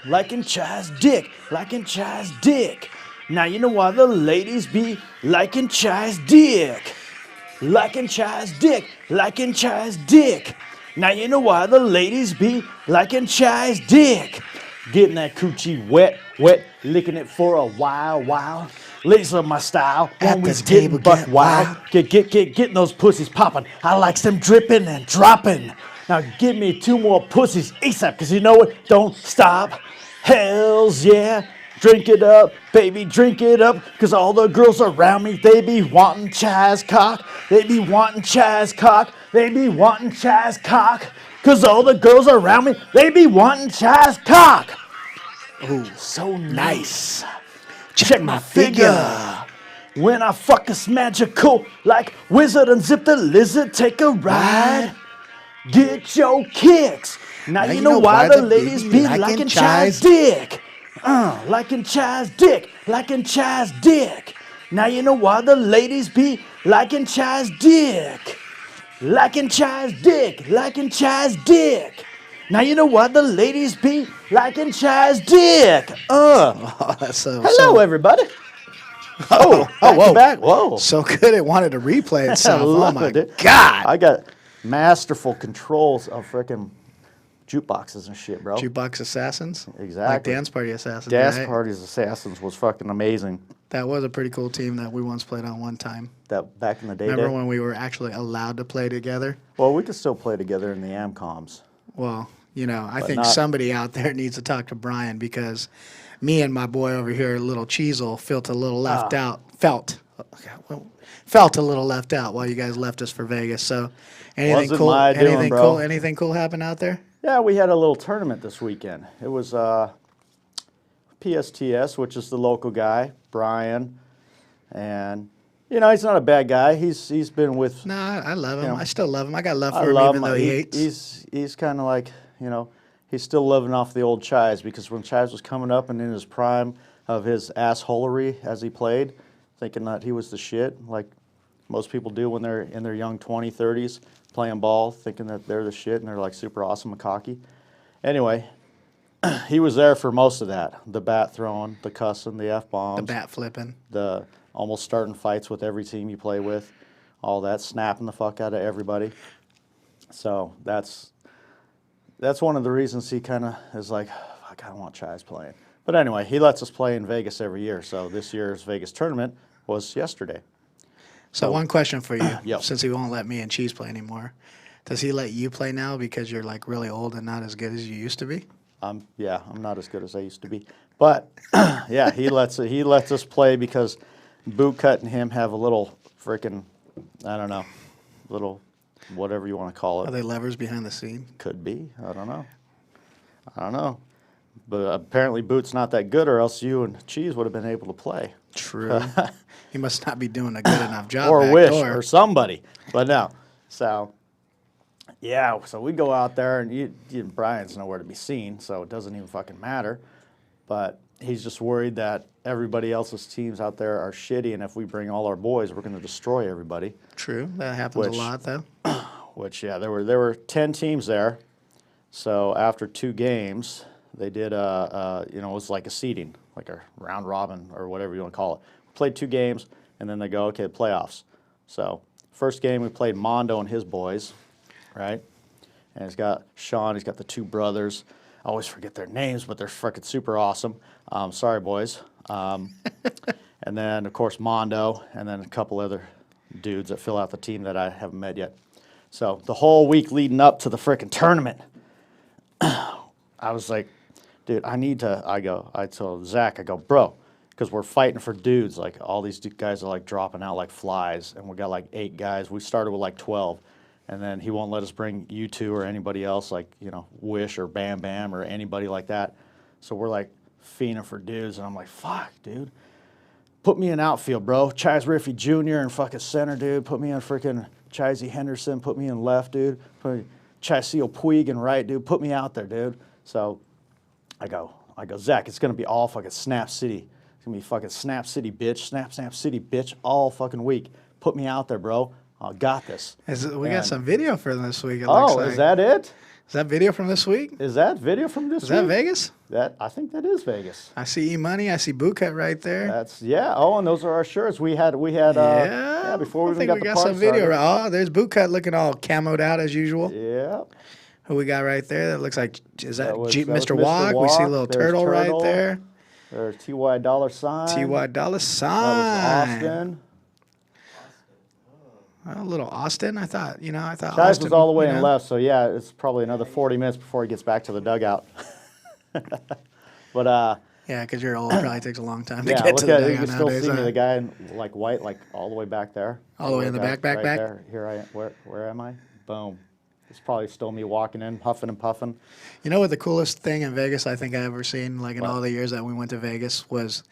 liking Chai's dick, liking Chai's dick. Now you know why the ladies be liking Chai's dick. Liking Chai's dick, liking Chai's dick. Now you know why the ladies be liking Chai's dick. Getting that coochie wet, wet, licking it for a while. Ladies love my style. At When we this get table, buck get wild. wild. Getting those pussies popping. I likes them dripping and dropping. Now give me 2 more pussies ASAP, cause you know it don't stop. Hells yeah. Drink it up, baby, drink it up. Cause all the girls around me, they be wanting Chai's cock. They be wanting Chai's cock. They be wanting Chai's cock. Cause all the girls around me, they be wanting Chai's cock. Ooh, So nice. check my figure. When I fuck it's magical, like Wizard and Zip the Lizard, take a ride. Get your kicks. Now you know why the ladies be liking Chai's dick. Liking Chai's dick, liking Chai's dick. Now you know why the ladies be liking Chai's dick. Liking Chai's dick, liking Chai's dick. Now you know why the ladies be liking Chai's dick. Oh, that's Hello, everybody. Oh, whoa. back. Whoa. So good it wanted to replay itself. Oh Love my it, dude. God. I got masterful controls of frickin' jukeboxes and shit, bro. Jukebox Assassins? Exactly. Like Dance Party Assassins, Dance right? Parties Assassins was fucking amazing. That was a pretty cool team that we once played on one time. That back in the day. Remember when we were actually allowed to play together? Well, we could still play together in the AMCOMs. Well, you know, I think not- somebody out there needs to talk to Brian because me and my boy over here, little Chisey, felt a little left out. Felt a little left out while you guys left us for Vegas. So, anything Wasn't cool? my doing, Anything bro. cool? Anything cool happen out there? Yeah, we had a little tournament this weekend. It was PSTS, which is the local guy, Brian, and you know he's not a bad guy. He's been with. No, I love him. You know, I still love him. I got love I for him, love even him. though he hates. He's kind of like, you know, he's still living off the old Chais, because when Chais was coming up and in his prime of his assholery as he played, thinking that he was the shit, like most people do when they're in their young 20s, 30s, playing ball, thinking that they're the shit and they're like super awesome and cocky. Anyway, he was there for most of that. The bat throwing, the cussing, the F-bombs. The bat flipping. The almost starting fights with every team you play with, all that, snapping the fuck out of everybody. So that's one of the reasons he kind of is like, fuck, I don't want Chais playing. But anyway, he lets us play in Vegas every year. So this year's Vegas tournament was yesterday. So one question for you, Yep. since he won't let me and Cheese play anymore, does he let you play now because you're like really old and not as good as you used to be? Yeah, I'm not as good as I used to be. But yeah, he lets us play because Bootcut and him have a little freaking, I don't know, little whatever you want to call Are it. they levers behind the scene? Could be. I don't know. But apparently Boot's not that good, or else you and Cheese would have been able to play. True. He must not be doing a good enough job. Or back Wish, door. or somebody. But no. So, yeah, so we go out there, and Brian's nowhere to be seen, so it doesn't even fucking matter. But he's just worried that everybody else's teams out there are shitty, and if we bring all our boys, we're going to destroy everybody. True. That happens Which- a lot, though. Which, yeah, there were 10 teams there. So after 2 games, they did it was like a seeding, like a round robin or whatever you want to call it. We played 2 games, and then they go, okay, playoffs. So first game we played Mondo and his boys, right? And he's got Sean, he's got the 2 brothers. I always forget their names, but they're freaking super awesome. Sorry, boys. And then, of course, Mondo, and then a couple other dudes that fill out the team that I haven't met yet. So the whole week leading up to the freaking tournament, I was like, dude, I told Zach, I go, bro, because we're fighting for dudes. Like, all these guys are, like, dropping out like flies, and we got, like, 8 guys. We started with, like, 12, and then he won't let us bring you 2 or anybody else, like, you know, Wish or Bam Bam or anybody like that. So we're, like, fiending for dudes, and I'm like, fuck, dude. Put me in outfield, bro. Chais Riffy Jr. in fucking center, dude. Put me in freaking Chisey Henderson. Put me in left, dude. Put me Chyseo Puig in right, dude. Put me out there, dude. So I go, Zach, it's going to be all fucking Snap City. It's going to be fucking Snap City, bitch. Snap City, bitch, all fucking week. Put me out there, bro. I got this. We got some video for this week. It looks like. Is that it? Is that video from this week? Is that video from this Is week? that Vegas? I think that is Vegas. I see E-Money. I see Bootcut right there. That's Oh, and those are our shirts. We had Yeah. before we I even think got we the got party some video. started. Oh, there's Bootcut looking all camoed out as usual. Yeah. Who we got right there? That looks like, is that, That was Mr. Walk? We see a little There's turtle right there. There's T.Y. dollar sign. T.Y. dollar That sign. was Austin. A little Austin. I thought Chaz Austin was all the way you in know. left, so yeah, it's probably another 40 minutes before he gets back to the dugout. But Yeah, because you're old. It probably takes a long time to yeah, get look to the at it. You dugout can still nowadays. see me, the guy in like white, like all the way back there. All the way in the back. There. Here I am. Where am I? Boom. It's probably still me walking in, huffing and puffing. You know what the coolest thing in Vegas I think I ever seen, like in all the years that we went to Vegas, was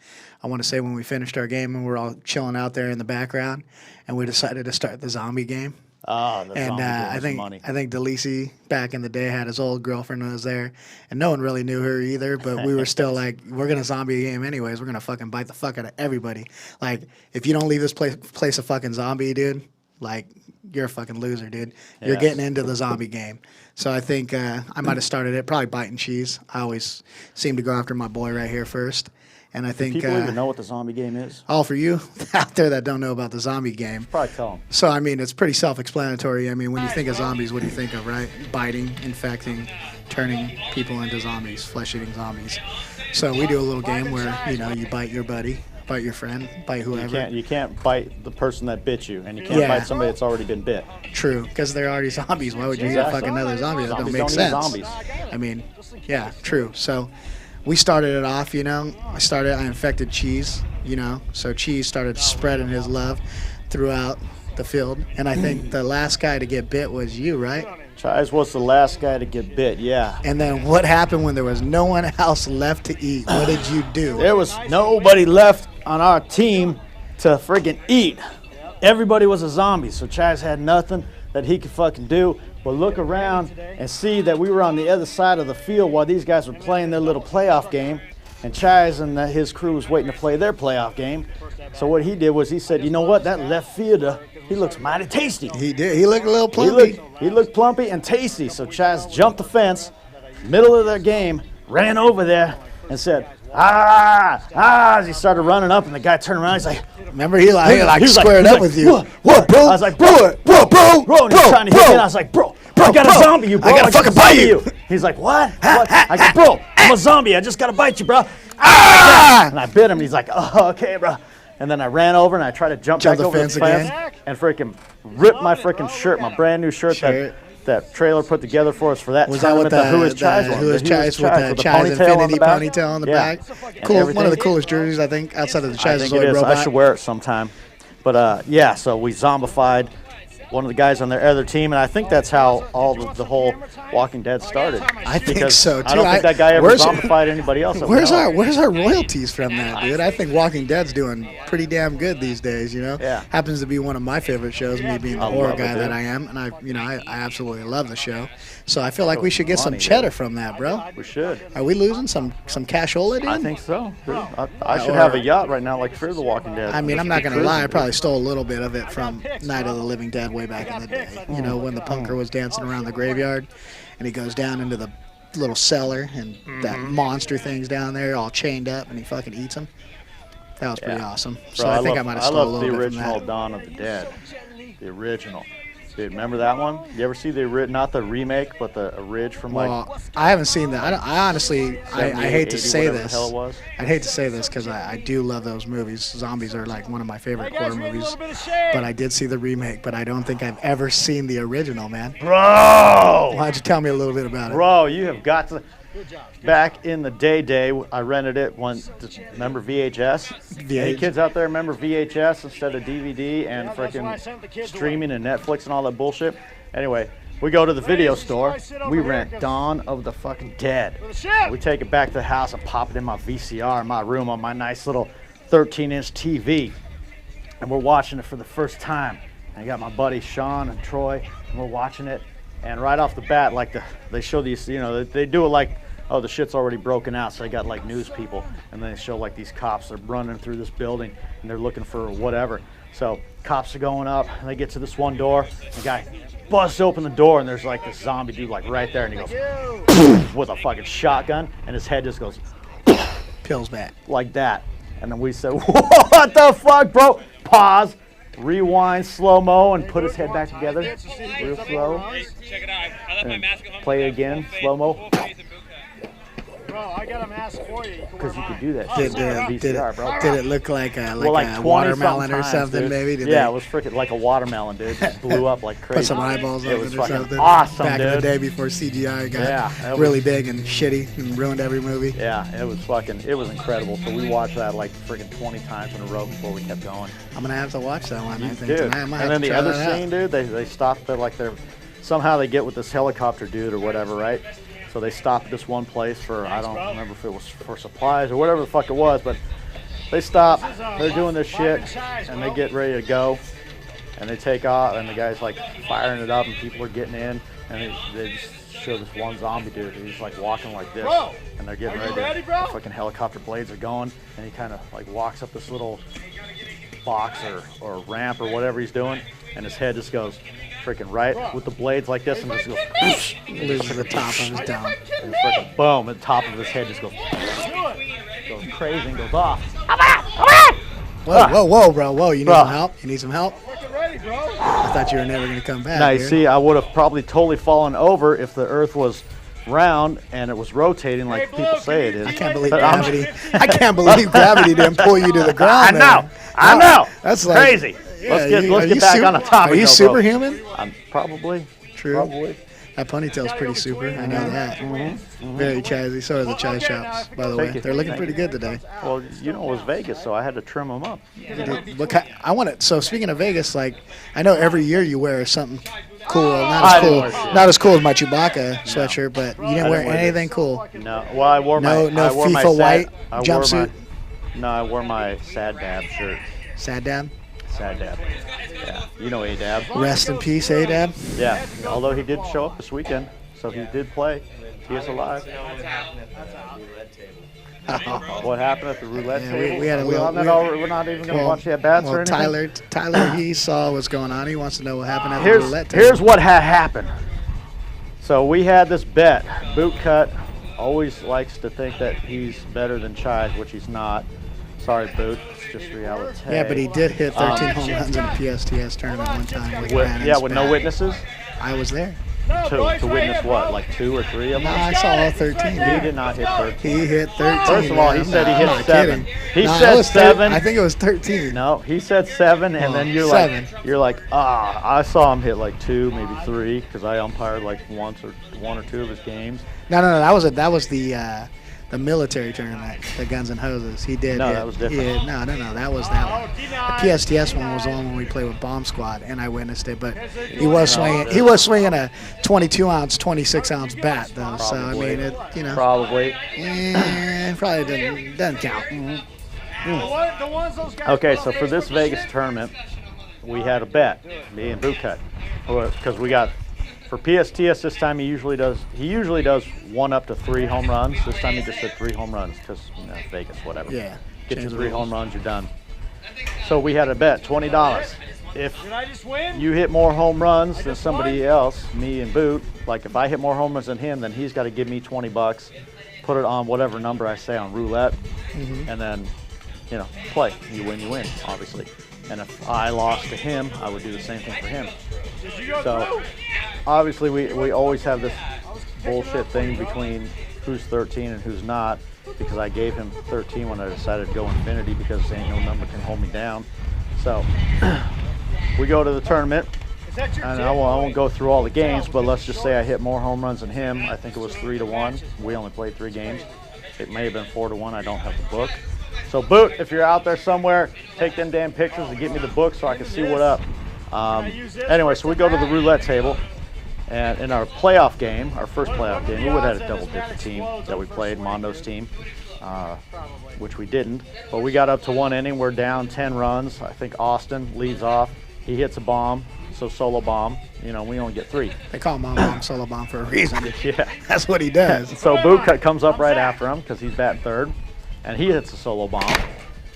I want to say when we finished our game and we're all chilling out there in the background, and we decided to start the zombie game. Oh, the And zombie game I was think money. DeLisi back in the day had his old girlfriend was there, and no one really knew her either. But we were still like, we're gonna zombie a game anyways. We're gonna fucking bite the fuck out of everybody. Like, if you don't leave this place a fucking zombie, dude, like you're a fucking loser, dude. You're Yes. getting into the zombie game. So I think I might have started it probably biting cheese. I always seem to go after my boy right here first, and I think People even know what the zombie game is? all for you out there that don't know about the zombie game. Probably tell them. So, I mean, it's pretty self-explanatory. I mean, when you think of zombies, what do you think of, right? Biting, infecting, turning people into zombies, flesh-eating zombies. So we do a little game where, you bite your buddy, bite your friend, bite whoever. You can't bite the person that bit you, and you can't Yeah. bite somebody that's already been bit. True, because they're already zombies. Why would you eat Exactly. a fucking another zombie? That don't Zombies make don't eat sense. zombies. I mean, yeah, true. So we started it off, I infected Cheese, so Cheese started spreading his love throughout the field. And I think the last guy to get bit was you, right? Chaz was the last guy to get bit, yeah. And then what happened when there was no one else left to eat? What did you do? There was nobody left on our team to friggin' eat. Everybody was a zombie, so Chaz had nothing that he could fucking do but look around and see that we were on the other side of the field while these guys were playing their little playoff game, and Chaz and his crew was waiting to play their playoff game. So what he did was he said, you know what, that left fielder, he looks mighty tasty. He did. He looked a little plumpy. He looked plumpy and tasty. So Chaz jumped the fence, middle of their game, ran over there and said, as he started running up, and the guy turned around. He's like, Remember, he he was squared up like, with you. What, bro? I was like, bro, and he was trying to hit me, and I was like, bro, I got a zombie you, bro. I gotta fucking bite you. He's like, what? I go, bro, I'm a zombie. I just gotta bite you, bro. And I bit him. He's like, oh, okay, bro. And then I ran over and I tried to jump back the over the fence fence again? and freaking ripped my freaking shirt, my brand new shirt that trailer put together for us for that Was that tournament. with the Who is Chaz one? Who is The Chaz with the Chaz ponytail on Infinity the back. ponytail on the Yeah. back? And Cool. One everything. of the coolest jerseys, I think, outside of the I Chaz think it is. robot. I should wear it sometime. But yeah, so we zombified one of the guys on their other team, and I think that's how all the whole Walking Dead started. I think Because so, too. I don't think that guy ever Where's- zombified anybody else. that we Where's know of. our royalties from that, dude? I think Walking Dead's doing pretty damn good these days. Yeah. Happens to be one of my favorite shows. Me being the I horror love it, guy that dude. I am, and I absolutely love the show. So I feel like we should get some money, cheddar from that, bro. We should. Are we losing some cashola, dude? I think so. Dude. I should have a yacht right now, like Fear the Walking Dead. I mean, I'm Just not be gonna lie. I cruising. probably stole a little bit of it from Night of the Living Dead way back in the day. When the punker was dancing around the graveyard, and he goes down into the little cellar, and that monster thing's down there, all chained up, and he fucking eats him. That was pretty awesome. So Bro, I think love, I might have I stole a love little the bit from original that. Dawn of the Dead. The original. Dude, remember that one? You ever see not the remake, but the orig from like Well, I haven't seen that. I honestly, I 78, hate to 80, say whatever the this. hell it was? I'd hate to say this because I do love those movies. Zombies are like one of my favorite horror movies. But I did see the remake, but I don't think I've ever seen the original, man. Bro! Why don't you tell me a little bit about it? Bro, you have got to. Back in the day, I rented it remember VHS? Any kids out there remember VHS instead of DVD and freaking streaming and Netflix and all that bullshit? Anyway, we go to the video store. We rent Dawn of the fucking Dead. We take it back to the house and pop it in my VCR in my room on my nice little 13-inch TV. And we're watching it for the first time. And I got my buddies Sean and Troy, and we're watching it. And right off the bat, like they show these, they do it like, oh, the shit's already broken out, so they got like news people, and then they show like these cops are running through this building, and they're looking for whatever. So cops are going up, and they get to this one door. The guy busts open the door, and there's like this zombie dude like right there, and he goes with a fucking shotgun, and his head just goes Peels back. like that. And then we said, what the fuck, bro? Pause, rewind, slow-mo, and put his head back together real slow. Check it out. I left my mask at home. Play again, slow-mo. Bro, I got a mask for you. Because you could do that Did, shit on VCR, bro. did it look like a Well, a watermelon or times, something? dude. Maybe. Did Yeah, they it was freaking like a watermelon, dude. It blew up like crazy. put some eyeballs on It it was or fucking something? awesome, Back in the dude. day before CGI got Yeah, it really was- big and shitty and ruined every movie. Yeah, it was incredible. So we watched that like freaking 20 times in a row before we kept going. I'm gonna have to watch that one. I think Dude, tonight. I might have and then to the try other that out. scene, dude, they stopped at like somehow they get with this helicopter dude or whatever, right? So they stopped at this one place for, I don't remember if it was for supplies or whatever the fuck it was, but they stop, they're doing this shit, and they get ready to go, and they take off, and the guy's like firing it up, and people are getting in, and they just show this one zombie dude, he's like walking like this, and they're getting ready, the fucking helicopter blades are going, and he kind of like walks up this little box or ramp or whatever he's doing, and his head just goes freaking right with the blades like this, and just goes Loses the top of his dome. and freaking boom, and the top of his head just goes crazy and goes off. Whoa, bro. Whoa, you need Bro. some help? You need some help? Ready, bro. I thought you were never gonna come back. Now you here. see, I would have probably totally fallen over if the Earth was round and it was rotating like people say it is. I can't believe But I'm- gravity. I can't believe gravity didn't pull you to the I ground. know, I Wow, know. That's like Crazy. Yeah, let's get are you back su- on the topic. Are you though, bro. superhuman? I'm probably. True. Probably. That ponytail's pretty super. I know that. Very chazzy. So are the chai shops, by the Thank way. you. They're looking Thank pretty you. good today. Well, you know it was Vegas, so I had to trim them up. I want it. So speaking of Vegas, like I know every year you wear something cool. Not I as didn't cool. wear shit. Not as cool as my Chewbacca sweatshirt, but you didn't wear didn't wear anything this. cool. No, well, I wore No- my. no I wore my FIFA white I wore jumpsuit? No, I wore my Sad Dab shirt. Sad Dad. Sad Dab. Yeah, you know A-Dab. Rest in peace, Dad. Yeah, although he did show up this weekend, so he did play. He is alive. What happened at the roulette Yeah, table? we had a Are we little- on that we- already? We're not even going to watch the at-bats or anything? Tyler, he saw what's going on. He wants to know what happened at the roulette table. Here's what had happened. So we had this bet. Bootcut always likes to think that he's better than Chives, which he's not. Sorry, Boot. It's just reality. Yeah, but he did hit 13 home runs in the PSTS tournament one time with With, Brannon's yeah, with no bat. witnesses? I was there. To witness what? Like 2 or 3 of No, them? I saw all 13. He dude. did not hit 13. He hit 13. First of all, he man. said he I'm hit not 7. kidding. He No, said it was 7. I think it was 13. No, he said 7, and then you're 7. like, I saw him hit like 2, maybe 3, because I umpired like one or two of his games. No. That was the military tournament, the Guns and Hoses. He did. No, hit, that was different. He hit, no, that was that one. The PSTS one was the one when we played with Bomb Squad, and I witnessed it. But he was swinging. He was swinging a 22-ounce, 26-ounce bat, though. So I Probably. mean, it Probably. probably doesn't count. The ones those guys Okay, so for this Vegas tournament, we had a bet, me and Bootcut, because we got for PSTS this time he usually does 1 up to 3 home runs. This time he just did 3 home runs because Vegas, whatever. Yeah. Get your change the 3 rules. home runs, you're done. So we had a bet, $20. If Did I just win? you hit more home runs than somebody else, me and Boot, like if I hit more home runs than him, then he's got to give me $20, put it on whatever number I say on roulette, and then, play. You win, obviously. And if I lost to him, I would do the same thing for him. Did you go So, through? obviously, we always have this bullshit thing between who's 13 and who's not, because I gave him 13 when I decided to go infinity because ain't no number can hold me down. So, we go to the tournament, Is that your and tip? I won't go through all the games, but let's just say I hit more home runs than him. I think it was 3-1. We only played 3 games. It may have been 4-1. I don't have the book. So, Boot, if you're out there somewhere, take them damn pictures and get me the book so I can see what up. Anyway, so we go to the roulette table, and in our playoff game, our first playoff game, we would have had a double-digit team that we played, Mondo's team, which we didn't. But we got up to 1 inning. We're down 10 runs. I think Austin leads off. He hits a bomb, so solo bomb. We only get 3. They call him Bomb Solo Bomb for a reason. Yeah. That's what he does. So Bootcut comes up right after him because he's batting third, and he hits a solo bomb.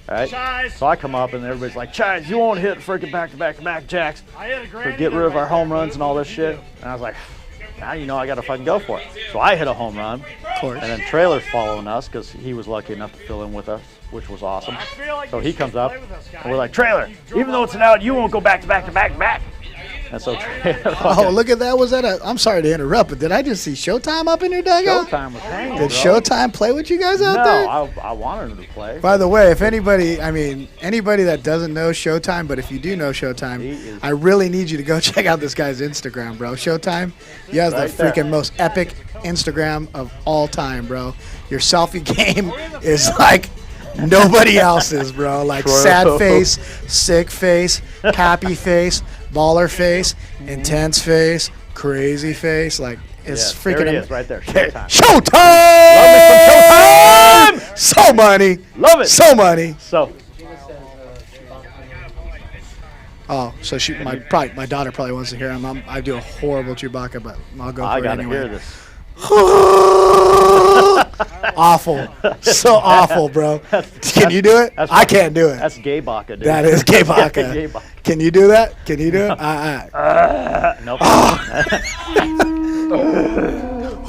Right? Chise. So I come up and everybody's like, Chise, you won't hit freaking back-to-back jacks. I hit a So grand get rid of our right home there, runs and all this You shit. do. And I was like, now you know I got to fucking go for it. So I hit a home run. Of course. And then Trailer's following us because he was lucky enough to fill in with us, which was awesome. I feel like So you he should comes up play with us, guys. and we're like, Trailer, even though it's an out, you won't go back-to-back. And so Trailer Oh, look at that. Was that a? I'm sorry to interrupt, but did I just see Showtime up in your dugout? Showtime was hanging, Did bro. Showtime play with you guys out No, there? I wanted him to play. By the way, if anybody, anybody that doesn't know Showtime, but if you do know He Showtime, is- I really need you to go check out this guy's Instagram, bro. Showtime, he has Right the there. freaking most epic Instagram of all time, bro. Your selfie game is like nobody else's, bro. Like True. sad face, sick face, happy face, baller face, intense face, crazy face. Like it's Yeah, freaking there he am- is, right there. Showtime. Showtime! So money. Love it. So money. So Oh, so my daughter probably wants to hear him. I do a horrible Chewbacca, but I'll go for I it gotta anyway. hear this. Awful. So awful, bro. Can you do it? that's I can't do it. That's gay baka, dude. That is gay Gay baka. baka. Can you do that? Can you do it? Nope.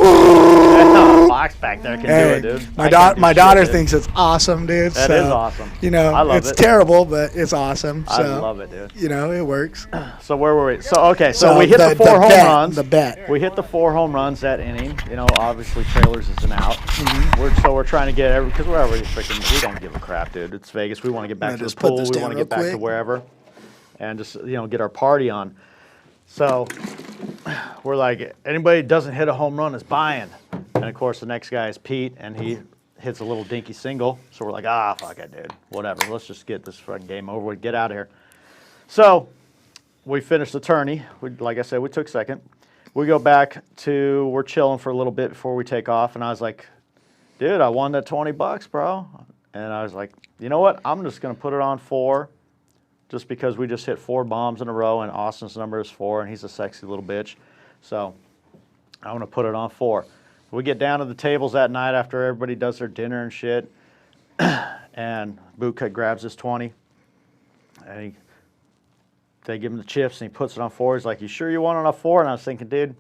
Oh. Fox back there can Hey, do it, dude. my I can't do my shit, daughter dude. thinks it's awesome, dude. That so, is awesome. You know, I love it's it. terrible, but it's awesome. So, I love it, dude. You know, it works. So where were we? So okay, so we hit the 4 home bet, runs. The bet. We hit the 4 home runs that inning. You know, obviously Trailers is an out. Mm-hmm. We're trying to get because we're already freaking. We don't give a crap, dude. It's Vegas. We want to get back Yeah, to the just put pool. this We down want to real get back to quick. wherever, and just get our party on. So we're like, anybody that doesn't hit a home run is buying. And of course, the next guy is Pete, and he hits a little dinky single. So we're like, fuck it, dude. Whatever. Let's just get this fucking game over with. Get out of here. So we finished the tourney. Like I said, we took second. We go back to, we're chilling for a little bit before we take off. And I was like, dude, I won that $20, bro. And I was like, you know what? I'm just going to put it on 4 just because we just hit 4 bombs in a row. And Austin's number is 4, and he's a sexy little bitch. So I'm going to put it on 4. We get down to the tables that night after everybody does their dinner and shit. And Bootcut grabs his 20. And they give him the chips, and he puts it on 4. He's like, you sure you want it on 4? And I was thinking, dude,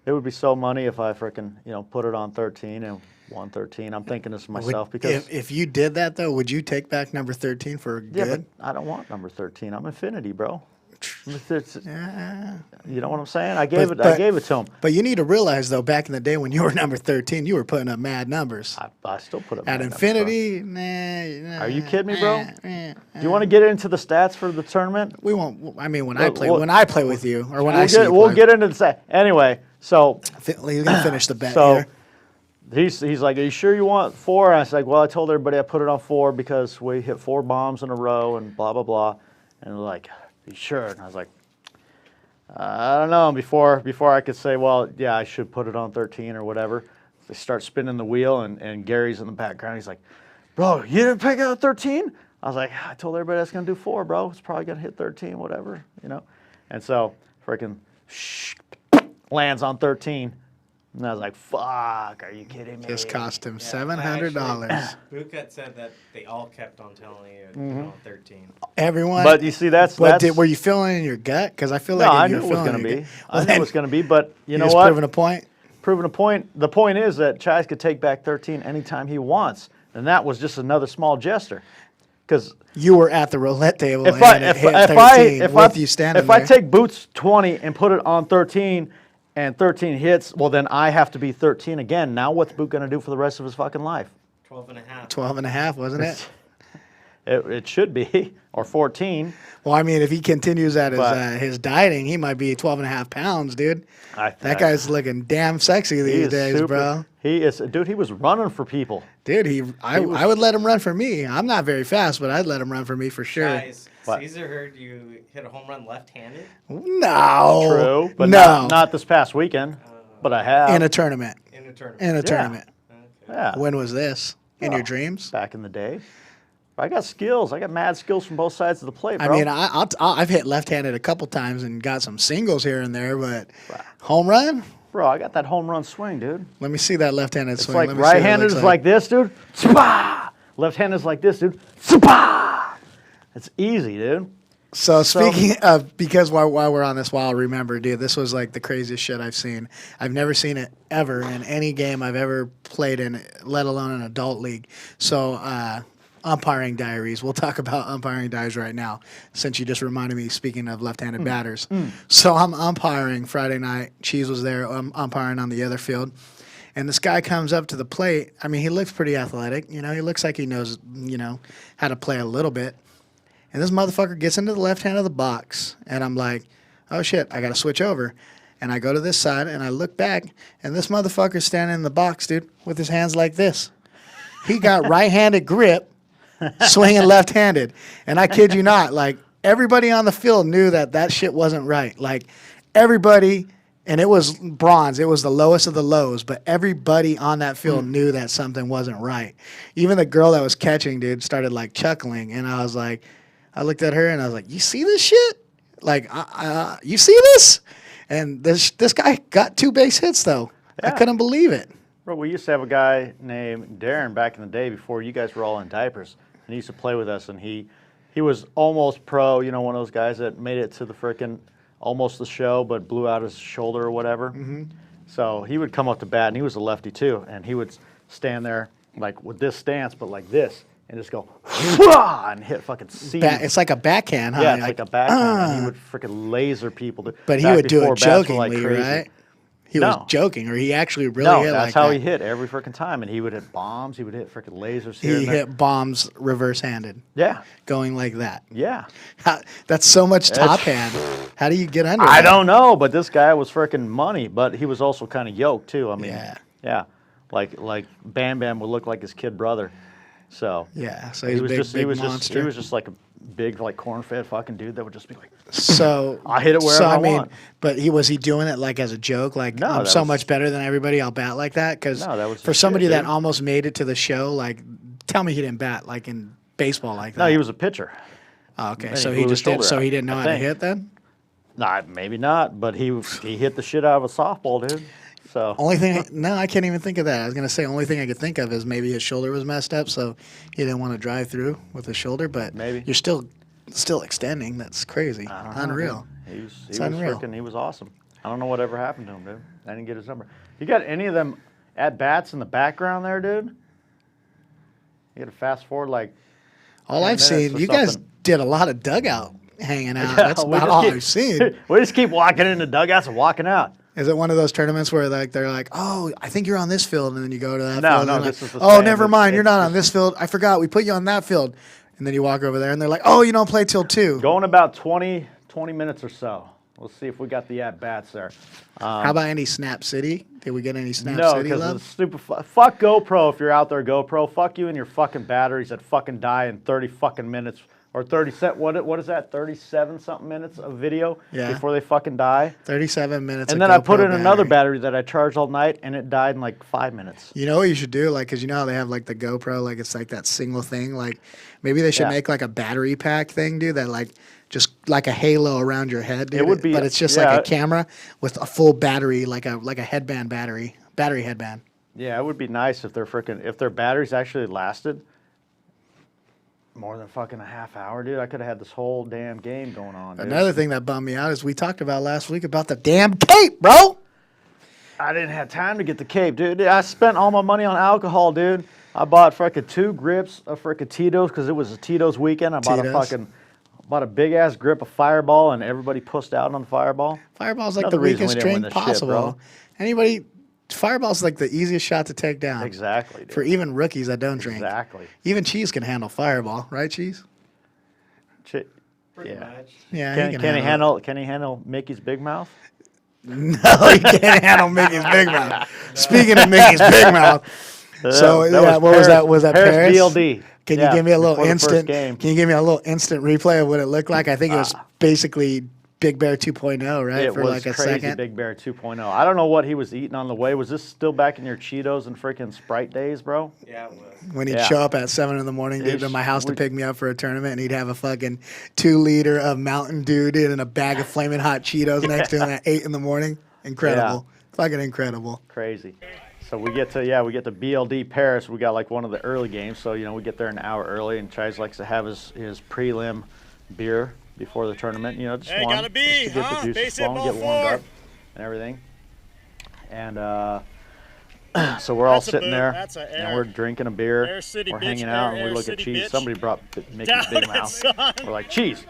it would be so money if I freaking, put it on 13 and won 13. I'm thinking this to myself because if you did that though, would you take back number 13 for yeah, good? but I don't want number 13. I'm Infinity, bro. Yeah. You know what I'm saying? I gave But- it. I gave it to him. But you need to realize though, back in the day when you were number 13, you were putting up mad numbers. I still put it At Infinity, nah. Are you kidding me, bro? Do you want to get into the stats for the tournament? We won't. I mean, when Well, I play with you, or when I see you We'll play, get into the stats anyway. So He's gonna finish the bet So here. he's like, are you sure you want 4? And I was like, well, I told everybody I put it on 4 because we hit 4 bombs in a row and blah, blah, blah. And they're like, are you sure? And I was like, I don't know. Before I could say, well, yeah, I should put it on 13 or whatever, they start spinning the wheel, and Gary's in the background. He's like, bro, you didn't pick out 13? I was like, I told everybody that's going to do 4, bro. It's probably going to hit 13, whatever, And so freaking lands on 13. And I was like, fuck, are you kidding me? This cost him Yeah, $700. Bootcut said that they all kept on telling you, Mm-hmm. 13. Everyone. But you see, that's were you feeling it in your gut? Because I feel no, like I if knew you're it was feeling going to your be. gut- I well, knew then it was going to be, but you know just what? proving a point. Proving a point. The point is that Chise could take back 13 anytime he wants, and that was just another small gesture. Because You were at the roulette table if and it hit 13 with you standing if there. I take Boots 20 and put it on 13, and 13 hits, well then I have to be 13 again. Now what's Boot going to do for the rest of his fucking life? 12 and a half. 12 and a half, wasn't it? It should be, or 14. Well, I mean, if he continues at But- his dieting, he might be 12 and a half pounds, dude. That I- guy's looking damn sexy he these is days, super- bro. He is, dude. He was running for people. Dude, I would let him run for me. I'm not very fast, but I'd let him run for me for sure. Guys, What? Caesar heard you hit a home run left-handed. No. True, but no. not this past weekend. But I have. In a tournament. In a tournament. In a tournament. Okay. Yeah. When was this? In your Oh, dreams? Back in the day. I got skills. I got mad skills from both sides of the plate, bro. I mean, I've hit left-handed a couple times and got some singles here and there, but home run? Bro, I got that home run swing, dude. Let me see that left-handed It's swing. like Let me see what it right-handed looks is like this, dude. Spah! Left-handed's like this, dude. Spa! It's easy, dude. So speaking of, because while we're on this, while I remember, dude, this was like the craziest shit I've seen. I've never seen it ever in any game I've ever played in, let alone an adult league. So umpiring diaries. We'll talk about umpiring diaries right now, since you just reminded me, speaking of left-handed batters. So I'm umpiring Friday night. Cheese was there. I'm umpiring on the other field. And this guy comes up to the plate. I mean, he looks pretty athletic. You know, he looks like he knows, how to play a little bit. And this motherfucker gets into the left hand of the box. And I'm like, oh, shit, I got to switch over. And I go to this side, and I look back, and this motherfucker's standing in the box, dude, with his hands like this. He got right-handed grip, swinging left-handed. And I kid you not, like, everybody on the field knew that shit wasn't right. Like, everybody... And it was bronze. It was the lowest of the lows. But everybody on that field knew that something wasn't right. Even the girl that was catching, dude, started, like, chuckling. And I was like, I looked at her, and I was like, you see this shit? Like, you see this? And this guy got 2 base hits, though. Yeah. I couldn't believe it. Bro, we used to have a guy named Darren back in the day before you guys were all in diapers. And he used to play with us. And he was almost pro, one of those guys that made it to the frickin' almost the show, but blew out his shoulder or whatever. Mm-hmm. So he would come up to bat, and he was a lefty too, and he would stand there like with this stance, but like this, and just go, and hit fucking seams. It's like a backhand, huh? Yeah, it's like a backhand. And he would freaking laser people. But he would do it jokingly, like right? He was joking, or he actually really hit like that? No, that's how he hit every freaking time. And he would hit bombs. He would hit freaking lasers here He hit bombs reverse-handed. Yeah. Going like that. Yeah. That's so much top hand. How do you get under I that? don't know, but this guy was freaking money. But he was also kind of yoked, too. I mean, yeah. Like Bam Bam would look like his kid brother. So yeah, so he was big monster. He was just like a big, like, corn-fed fucking dude that would just be like, so I hit it wherever I want. But was he doing it like as a joke? Like, no, I'm so much better than everybody, I'll bat like that? Because for somebody that almost made it to the show, like, tell me he didn't bat like in baseball like that. No, he was a pitcher. Oh, okay, so he just did. So he didn't know how to hit then? Nah, maybe not, but he hit the shit out of a softball, dude. So I can't even think of that. I was gonna say only thing I could think of is maybe his shoulder was messed up, so he didn't want to drive through with his shoulder. But maybe you're still extending. That's crazy. Unreal. He was awesome. I don't know whatever happened to him, dude. I didn't get his number. You got any of them at bats in the background there, dude? You got to fast forward like. All I've seen, you guys did a lot of dugout hanging out. That's about all I've seen. We just keep walking into dugouts and walking out. Is it one of those tournaments where they're like, oh, I think you're on this field, and then you go to that field? No, this is the oh, same. never mind, you're not on this field. I forgot, we put you on that field. And then you walk over there, and they're like, oh, you don't play till 2. Going about 20 minutes or so. We'll see if we got the at-bats there. How about any Snap City? Did we get any Snap City love? No, because it's stupid. Fuck GoPro if you're out there, GoPro. Fuck you and your fucking batteries that fucking die in 30 fucking minutes. Or what is that? 37-something minutes of video before they fucking die. 37 minutes. And then I put in another battery that I charged all night, and it died in like 5 minutes. You know what you should do, like, because you know how they have like the GoPro, like it's like that single thing. Like maybe they should make like a battery pack thing, dude. That like just like a halo around your head, dude. It would be, but it's just like a camera with a full battery, like a headband battery headband. Yeah, it would be nice if their batteries actually lasted more than fucking a half hour, dude. I could have had this whole damn game going on, dude. Another thing that bummed me out is we talked about last week about the damn cape, bro. I didn't have time to get the cape, dude. I spent all my money on alcohol, dude. I bought freaking 2 grips of freaking Tito's because it was a Tito's weekend. I bought a big ass grip of Fireball, and everybody pussed out on the Fireball. Fireball's like the weakest drink possible. Fireball's like the easiest shot to take down. Exactly, dude. For even rookies that don't drink. Exactly. Even Cheese can handle Fireball, right, Cheese? Pretty much. Yeah. Can he handle Mickey's Big Mouth? No, he can't handle Mickey's Big Mouth. Speaking of Mickey's Big Mouth, what was that? Was that Paris? BLD. Can you give me a little instant? Can you give me a little instant replay of what it looked like? I think it was basically Big Bear 2.0, right? It for was like a crazy second. Big Bear 2.0. I don't know what he was eating on the way. Was this still back in your Cheetos and freaking Sprite days, bro? Yeah, it was. When he'd show up at 7 in the morning, dude, to my house to pick me up for a tournament, and he'd have a fucking 2-liter of Mountain Dew, dude, and a bag of flaming hot Cheetos next to him at 8 in the morning. Incredible. Fucking incredible. Crazy. So we get to BLD Paris. We got like one of the early games, so we get there an hour early, and Chise likes to have his prelim beer before the tournament. Just Hey, one, gotta be, just to get the juices Base hit flowing, ball get warmed 4. up, and everything. And so we're all That's a sitting boot. there, That's a and air. we're drinking a beer. Air City We're bitch, hanging out, and air we look at City Cheese. bitch. Somebody brought Mickey's Down Big it, Mouth. son. We're like, Cheese,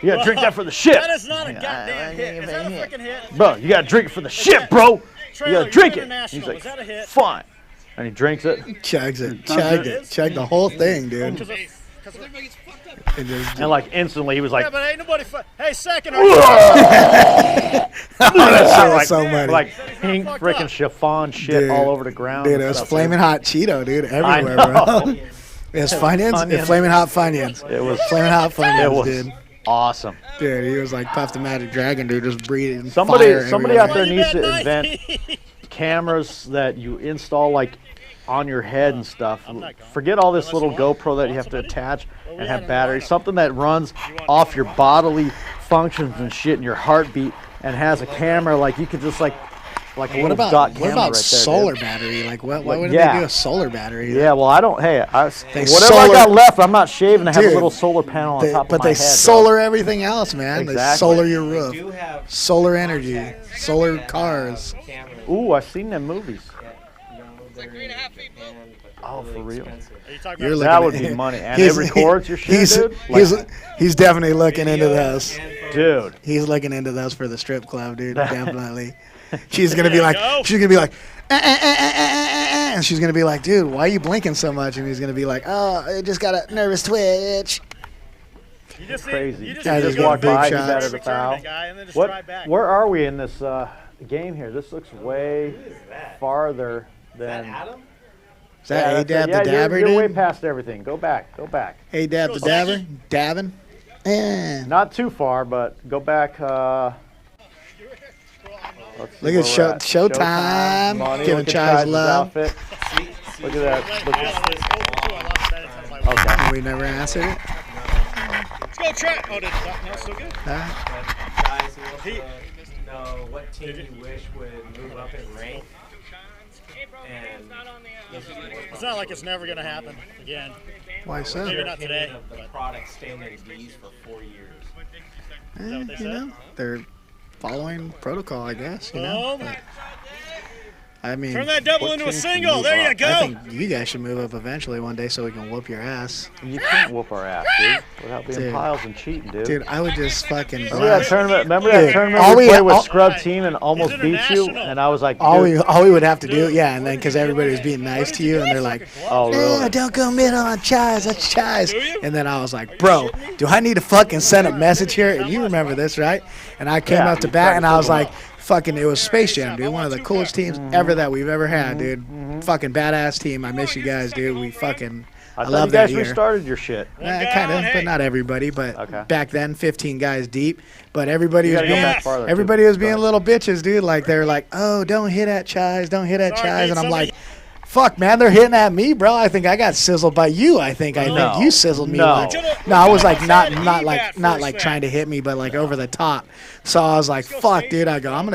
you gotta drink that for the ship. That is not a goddamn hit. Is that a freaking hit? Bro, you gotta drink it for the shit, bro. Trailer, You gotta drink you're it. international. He's like, Is that a hit? fine. And he drinks it. Chugs it. Chugged it. Chugged the whole thing, dude. Because It just- And like instantly he was like, yeah, but ain't nobody. Hey, second. that shit was so like, muddy. like pink freaking chiffon shit Dude. all over the ground. Dude, and it was stuff. flaming hot Cheeto, dude, I everywhere, know. bro. It's Funyuns? Funyuns. It's flaming hot Funyuns. It was Flaming hot it Funyuns, was dude. awesome. Dude, he was like Puff the Magic Dragon, dude, just breathing Somebody fire out everywhere. there needs to invent cameras that you install like on your head and stuff. Forget all this little GoPro that you have to attach and have batteries. Something that runs off your bodily functions and shit and your heartbeat and has a camera like you could just like a What little about dot what camera about right there, solar dude. battery? Like, why Like, wouldn't yeah. they do a solar battery? Yeah, well, I don't. Hey, whatever solar- I got left, I'm not shaving to have Dude, a little solar panel on top But of my they head. bro. solar everything else, man. They Exactly. solar your They roof, do have solar energy, contacts solar that have cars. cameras. Ooh, I've seen them movies. They're in Japan, but Oh, really for real? expensive. Are you talking You're about? That looking would at- be money, and he's- it records your shit, he's, dude. He's definitely looking into this. And photos. Dude, He's looking into those for the strip club, dude. Definitely. She's gonna be There you like, go. she's gonna be like, and she's gonna be like, dude, why are you blinking so much? And he's gonna be like, oh, I just got a nervous twitch. You just crazy. Need, you just Guy need to just go walked back by, to he's the out of the tournament foul. guy, and then just drive back. Where are we in this game here? This looks way farther Is that than. Adam? Is that Yeah, A-Dab yeah, the Dabber, you're way dude? past everything. Go back. Go back. A-Dab the Dabber? Dabbing? Eh. Not too far, but go back. Let's see Look where at we're at. Showtime. Money, Giving look at Chi's Chi's love. outfit. See, Look at that. Look at, okay. We never answered it. Let's go try. Oh, did no, still good? Huh? Guys, he wants to know what team you wish would move up in rank. And It's not like it's never gonna happen again. Why so? Maybe your not opinion today, of the but- product staying in D's for 4 years. Eh, what they you said? know, they're following protocol, I guess. You know, Boom. But, I mean, Turn that double What into a team can single. move There you up? go. I think you guys should move up eventually one day so we can whoop your ass. You can't whoop our ass, dude, without being Dude. piles and cheating, dude. Dude, I would just fucking Remember that tournament? Remember that Dude, tournament all we we- played with all- Scrub Team and almost He's beat you? international. And I was like, all dude, we would have to do, yeah, and then because everybody was being nice to you, and they're like, oh "No, really? don't go middle on Chise, that's Chise." Do you? And then I was like, "Bro, do I need to fucking send a message here?" And you remember this, right? And I came Yeah, up to you bat, tried and to I was fill 'em like, "Fucking, it was Space Jam, dude. One of the coolest teams ever that we've ever had, dude. Fucking badass team. I miss you guys, dude. We fucking, I I thought love you that guys year." restarted your shit. Kind of, but not everybody. But Okay. back then, 15 guys deep. But everybody You was gotta go being, back farther, too. everybody was Go being ahead. little bitches, dude. Like they're like, "Oh, don't hit at Chise, don't hit at Sorry, Chise," mate, and I'm somebody- like, "Fuck, man, they're hitting at me, bro. I think I got sizzled by you. I think No. you sizzled me." No. Like, no, I was like not Bat like first trying to hit me, but like over the top. So I was like, "Fuck, dude." I go, I'm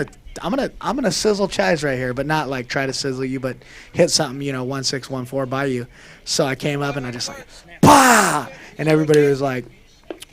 gonna sizzle Chise right here, but not like try to sizzle you, but hit something, 1614 by you. So I came up and I just like, bah! And everybody was like,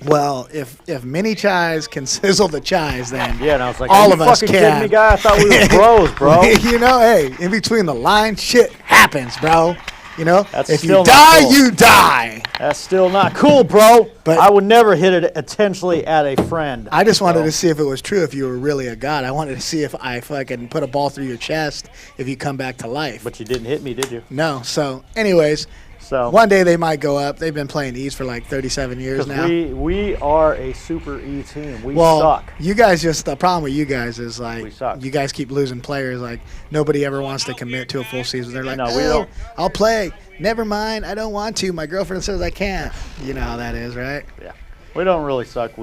well, if Mini Chise can sizzle the Chise, then Yeah, and I was like, all are of you us fucking can. kidding me, guy? I thought we were bros, bro. Hey, in between the lines, shit happens, bro. That's If you still not die, cool. you die. That's still not cool, bro. But- I would never hit it intentionally at a friend. I just wanted bro. to see if it was true, if you were really a god. I wanted to see if I fucking put a ball through your chest if you come back to life. But you didn't hit me, did you? No. So, anyways, So one day they might go up. They've been playing East for like 37 years because now. we are a super E team. We Well, suck. you guys the problem with you guys is like We suck. you guys keep losing players. Like nobody ever wants to commit to a full season. They're like, No, we "Oh, don't." I'll play. Never mind, I don't want to. My girlfriend says I can't. You know how that is, right? Yeah, we don't really suck.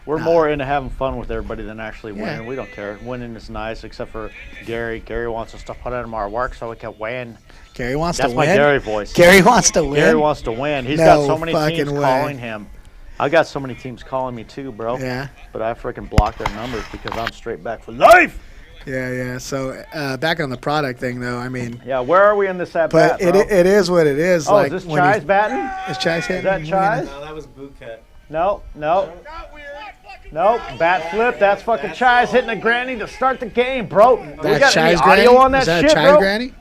We're more into having fun with everybody than actually winning. Yeah. We don't care. Winning is nice, except for Gary. Gary wants us to put in our work so we can win. Gary wants That's to my win. Gary voice. Gary wants to win. Gary wants to win. He's No got so many fucking teams way. calling him. I got so many teams calling me too, bro. Yeah. But I freaking block their numbers because I'm straight back for life. Yeah. So back on the product thing, though. I mean, Yeah, where are we in this at but bat, bro? it is what it is. Oh, like is this when you- Chise batting? Is Chise hitting? that Chise? No, that was boot cut. No. Bat flip. That's fucking Chise hitting a granny to start the game, bro. We That's got any Chise audio granny? on that Is that shit, Chise bro? granny?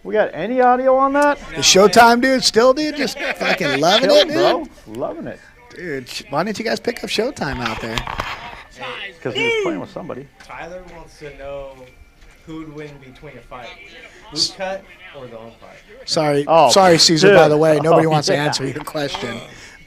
We got any audio on that? Is Showtime, dude, still, dude, just fucking loving it, Killed, dude. bro. Loving it. Dude, why didn't you guys pick up Showtime out there? Because he was playing with somebody. Tyler wants to know who'd win between a fight, boot cut or the umpire. Sorry, Oh, sorry, Caesar. dude. By the way, nobody Oh, wants to yeah. answer your question,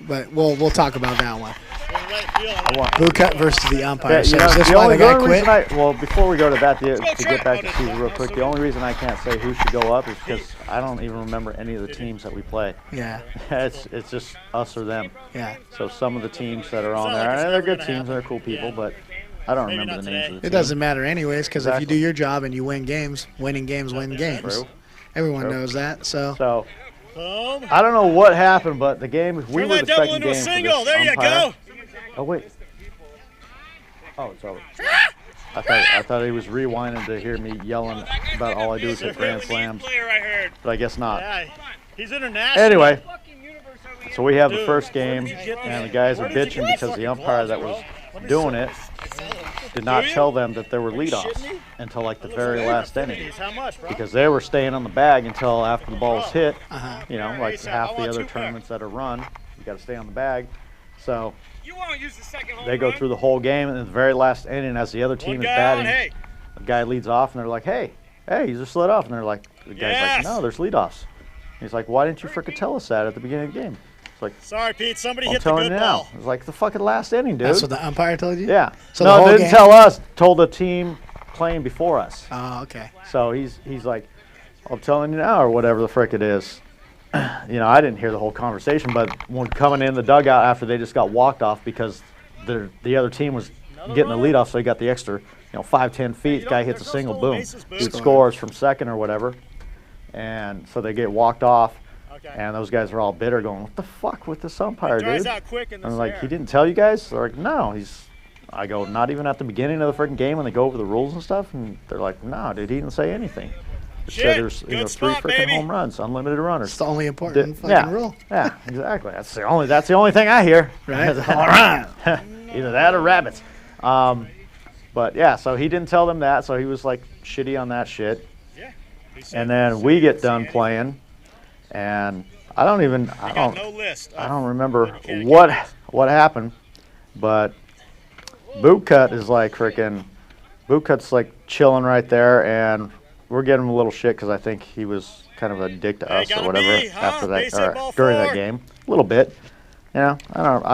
but we'll talk about that one. I want. Blue cut versus the umpire. Yeah, So you know, is this the why only, the the guy only quit? reason well, before we go to that, to get back to Caesar real quick, the only reason I can't say who should go up is because I don't even remember any of the teams that we play. Yeah, It's just us or them. yeah. So some of the teams that are on there, and they're good teams, they're cool people, but I don't remember the names of the It teams. doesn't matter anyways, because if you do your job and you win games, winning games win games. True. Everyone True. knows that. So So I don't know what happened, but the game we Turn were that the double second into a game for single. this There you umpire. go. Oh wait. Oh, it's over. I thought he was rewinding to hear me yelling about all I do is hit grand slams, Player, I heard. but I guess not. Yeah, he's international. Anyway, so we have the first game, and the guys are bitching because the umpire that was doing it did not tell them that there were leadoffs until like the very last inning, How much, bro? because they were staying on the bag until after the ball was hit. Uh-huh. You know, like half the other tournaments that are run, you got to stay on the bag. So You won't use the second home they go run? through the whole game, and in the very last inning, as the other team One is guy on, batting, hey. the guy leads off, and they're like, "Hey, you just let off," and they're like, "The guy's Yes. like, no, there's leadoffs." He's like, "Why didn't you frickin' tell us that at the beginning of the game?" It's like, Sorry, Pete. Somebody "I'm hit the telling good you now." ball. It's like the fucking last inning, dude. that's what the umpire told you? Yeah. So the no, whole they didn't game- tell us. Told the team playing before us. Oh, okay. So he's like, "I'm telling you now," or whatever the frick it is. You know, I didn't hear the whole conversation, but when coming in the dugout after they just got walked off because the other team was getting the lead off, so they got the extra, 5, 10 feet. Guy hits a single, boom, dude scores from second or whatever, and so they get walked off. Okay. And those guys are all bitter, going, "What the fuck with this umpire, Dries dude?" out quick in And this I'm like, air. "He didn't tell you guys?" They're like, "No." I go, "Not even at the beginning of the freaking game when they go over the rules and stuff?" And they're like, "No, dude, he didn't say anything. It Shit, said there's good 3 spot, freaking baby. home runs, unlimited runners." It's the only important fucking yeah, rule. yeah, exactly. That's the only thing I hear. Right. All right. Either that or rabbits. But yeah, so he didn't tell them that, so he was like shitty on that shit. And then we get done playing, and I don't No list. I don't remember what happened, but Boot Cut is like freaking. Boot Cut's like chilling right there, and we're getting him a little shit because I think he was kind of a dick to us or gotta whatever be, huh? after that Base hit ball or during that 4. game, a little bit. I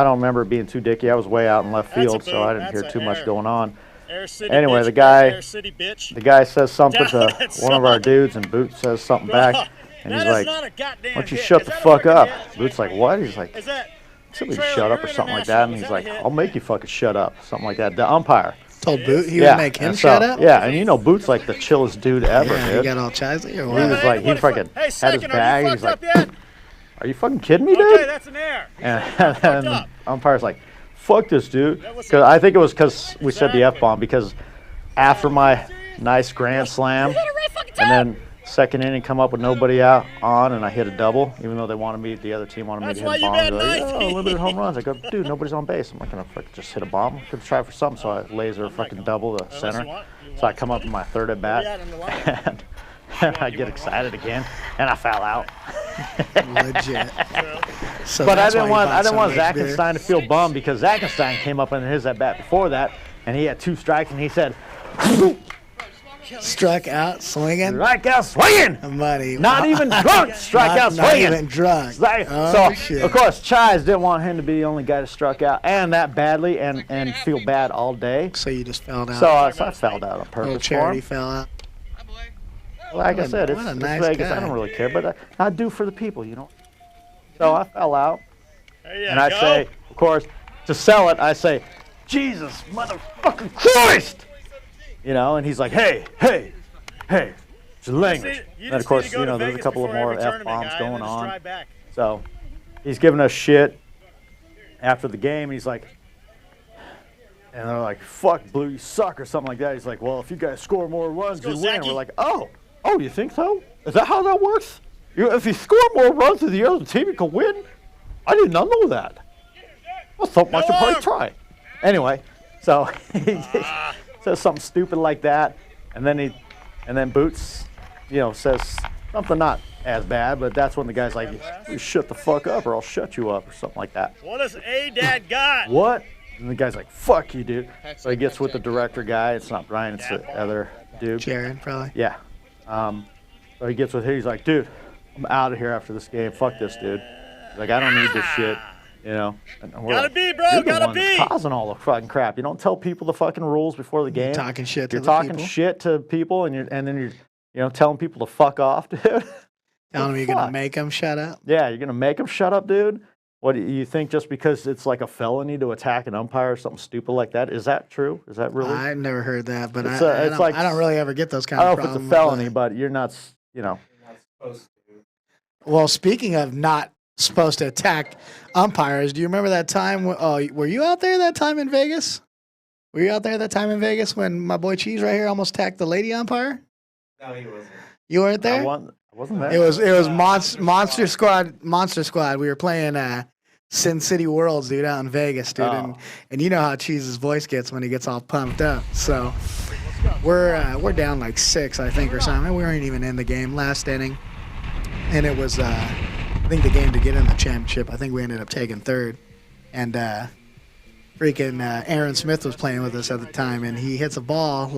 don't remember it being too dicky. I was way out in left That's a field, so I boot. didn't That's hear a too much error. going on. Air City Anyway, bitch. the guy- Air City bitch. The guy says something Down to that one of our side. dudes, and Boot says something back, and he's That is like, not a goddamn "Why don't you hit. shut Is the that a fuck freaking up?" hit? Boot's like, "What?" He's like, Is that "Somebody Trailer, shut up you're or something like that," and he's international. like, Is that a hit? "I'll make you fucking shut up," something like that. The umpire. Told Boot he Yeah, would make him and shut so- up? Yeah, and Boot's like the chillest dude ever, Yeah, he dude. got all Chisey or He what? was like, he freaking Hey, had his second, bag. are you He's fucked like, up yet? "Are you fucking kidding me, Okay, dude?" that's an air. And then the up. umpire's like, "Fuck this, dude." That was Because I think it was because we said the Exactly. F-bomb, because after my nice grand slam, and then second inning come up with nobody out on, and I hit a double, even though the other team wanted me That's to why hit a you bomb. bad They're like, knife. "Oh, limited home runs." I go, "Dude, nobody's on base. I'm not gonna frickin' just hit a bomb. I'm gonna try for something." So I laser fucking double the center. So I come up with my third at Where you at bat, in the line? and I get excited again, and I foul out. Legit. So But I that's why didn't you want bought so much beer. Zackenstein to feel bummed, because Zackenstein came up in his at bat before that, and he had 2 strikes, and he said, Struck out swinging. "Strike out swinging." Money. Not even drunk, strike out Not swinging. even drunk. Oh, So shit. of course, Chise didn't want him to be the only guy to struck out and that badly and feel bad all day. So you just fell down. So I fell out on Little purpose for charity him. fell out. Like I said, what a it's nice Vegas. guy. I don't really care, but I do for the people, you know. So I fell out, There you and I go. say, of course, to sell it, I say, "Jesus, motherfucking Christ!" You know, and he's like, "Hey, it's your language." And of course, there's a couple of more F-bombs going on. So he's giving us shit after the game. He's like, And they're like, fuck, Blue, you suck, or something like that. He's like, well, if you guys score more runs, you win. We're like, oh, you think so? Is that how that works? If you score more runs than the other team, you can win? I did not know that. I thought I should probably try. Anyway, so he says something stupid like that, and then Boots, says something not as bad, but that's when the guy's like, you shut the fuck up or I'll shut you up or something like that. What has A-Dad got? What? And the guy's like, fuck you, dude. So he gets with the director guy. It's not Brian, it's the other dude. Jared, probably. Yeah. So he gets with him. He's like, dude, I'm out of here after this game. Fuck this, dude. He's like, I don't need this shit. And we're Gotta like, be, bro. You're the Gotta one be. that's causing all the fucking crap. You don't tell people the fucking rules before the game. You're talking shit to You're the talking people. shit to people, and then you're telling people to fuck off, dude. Telling them you're going Fuck. to make them shut up. Yeah, you're gonna make them shut up, dude. What do you think? Just because it's like a felony to attack an umpire or something stupid like that? Is that true? Is that really? I've never heard that, but It's I like- don't really ever get those kind I of don't know if problems. it's a felony, but you're not. You're not supposed to. Well, speaking of not supposed to attack umpires, do you remember that time? Were you out there that time in Vegas? Were you out there that time in Vegas when my boy Cheese right here almost attacked the lady umpire? No, he wasn't. You weren't there? I wasn't there. It was Monster Squad. We were playing Sin City Worlds, dude, out in Vegas, dude, Oh. and you know how Cheese's voice gets when he gets all pumped up. So we're down like 6, I think, or something. We weren't even in the game last inning, and it was I think the game to get in the championship. I think we ended up taking 3rd, and freaking Aaron Smith was playing with us at the time, and he hits a ball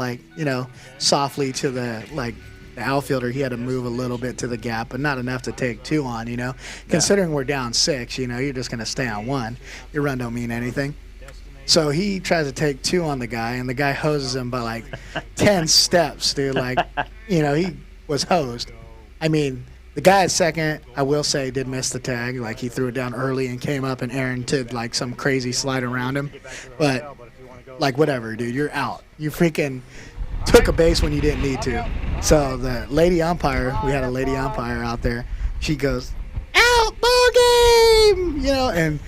softly to the outfielder. He had to move a little bit to the gap, but not enough to take 2 on, Considering we're down 6, you're just going to stay on 1. Your run don't mean anything. So he tries to take 2 on the guy, and the guy hoses him by 10 steps, dude. He was hosed. I mean, the guy at second, I will say, did miss the tag. He threw it down early and came up, and Aaron did some crazy slide around him. But whatever, dude, you're out. You freaking took a base when you didn't need to. So the lady umpire, we had a lady umpire out there. She goes, out, ball game, and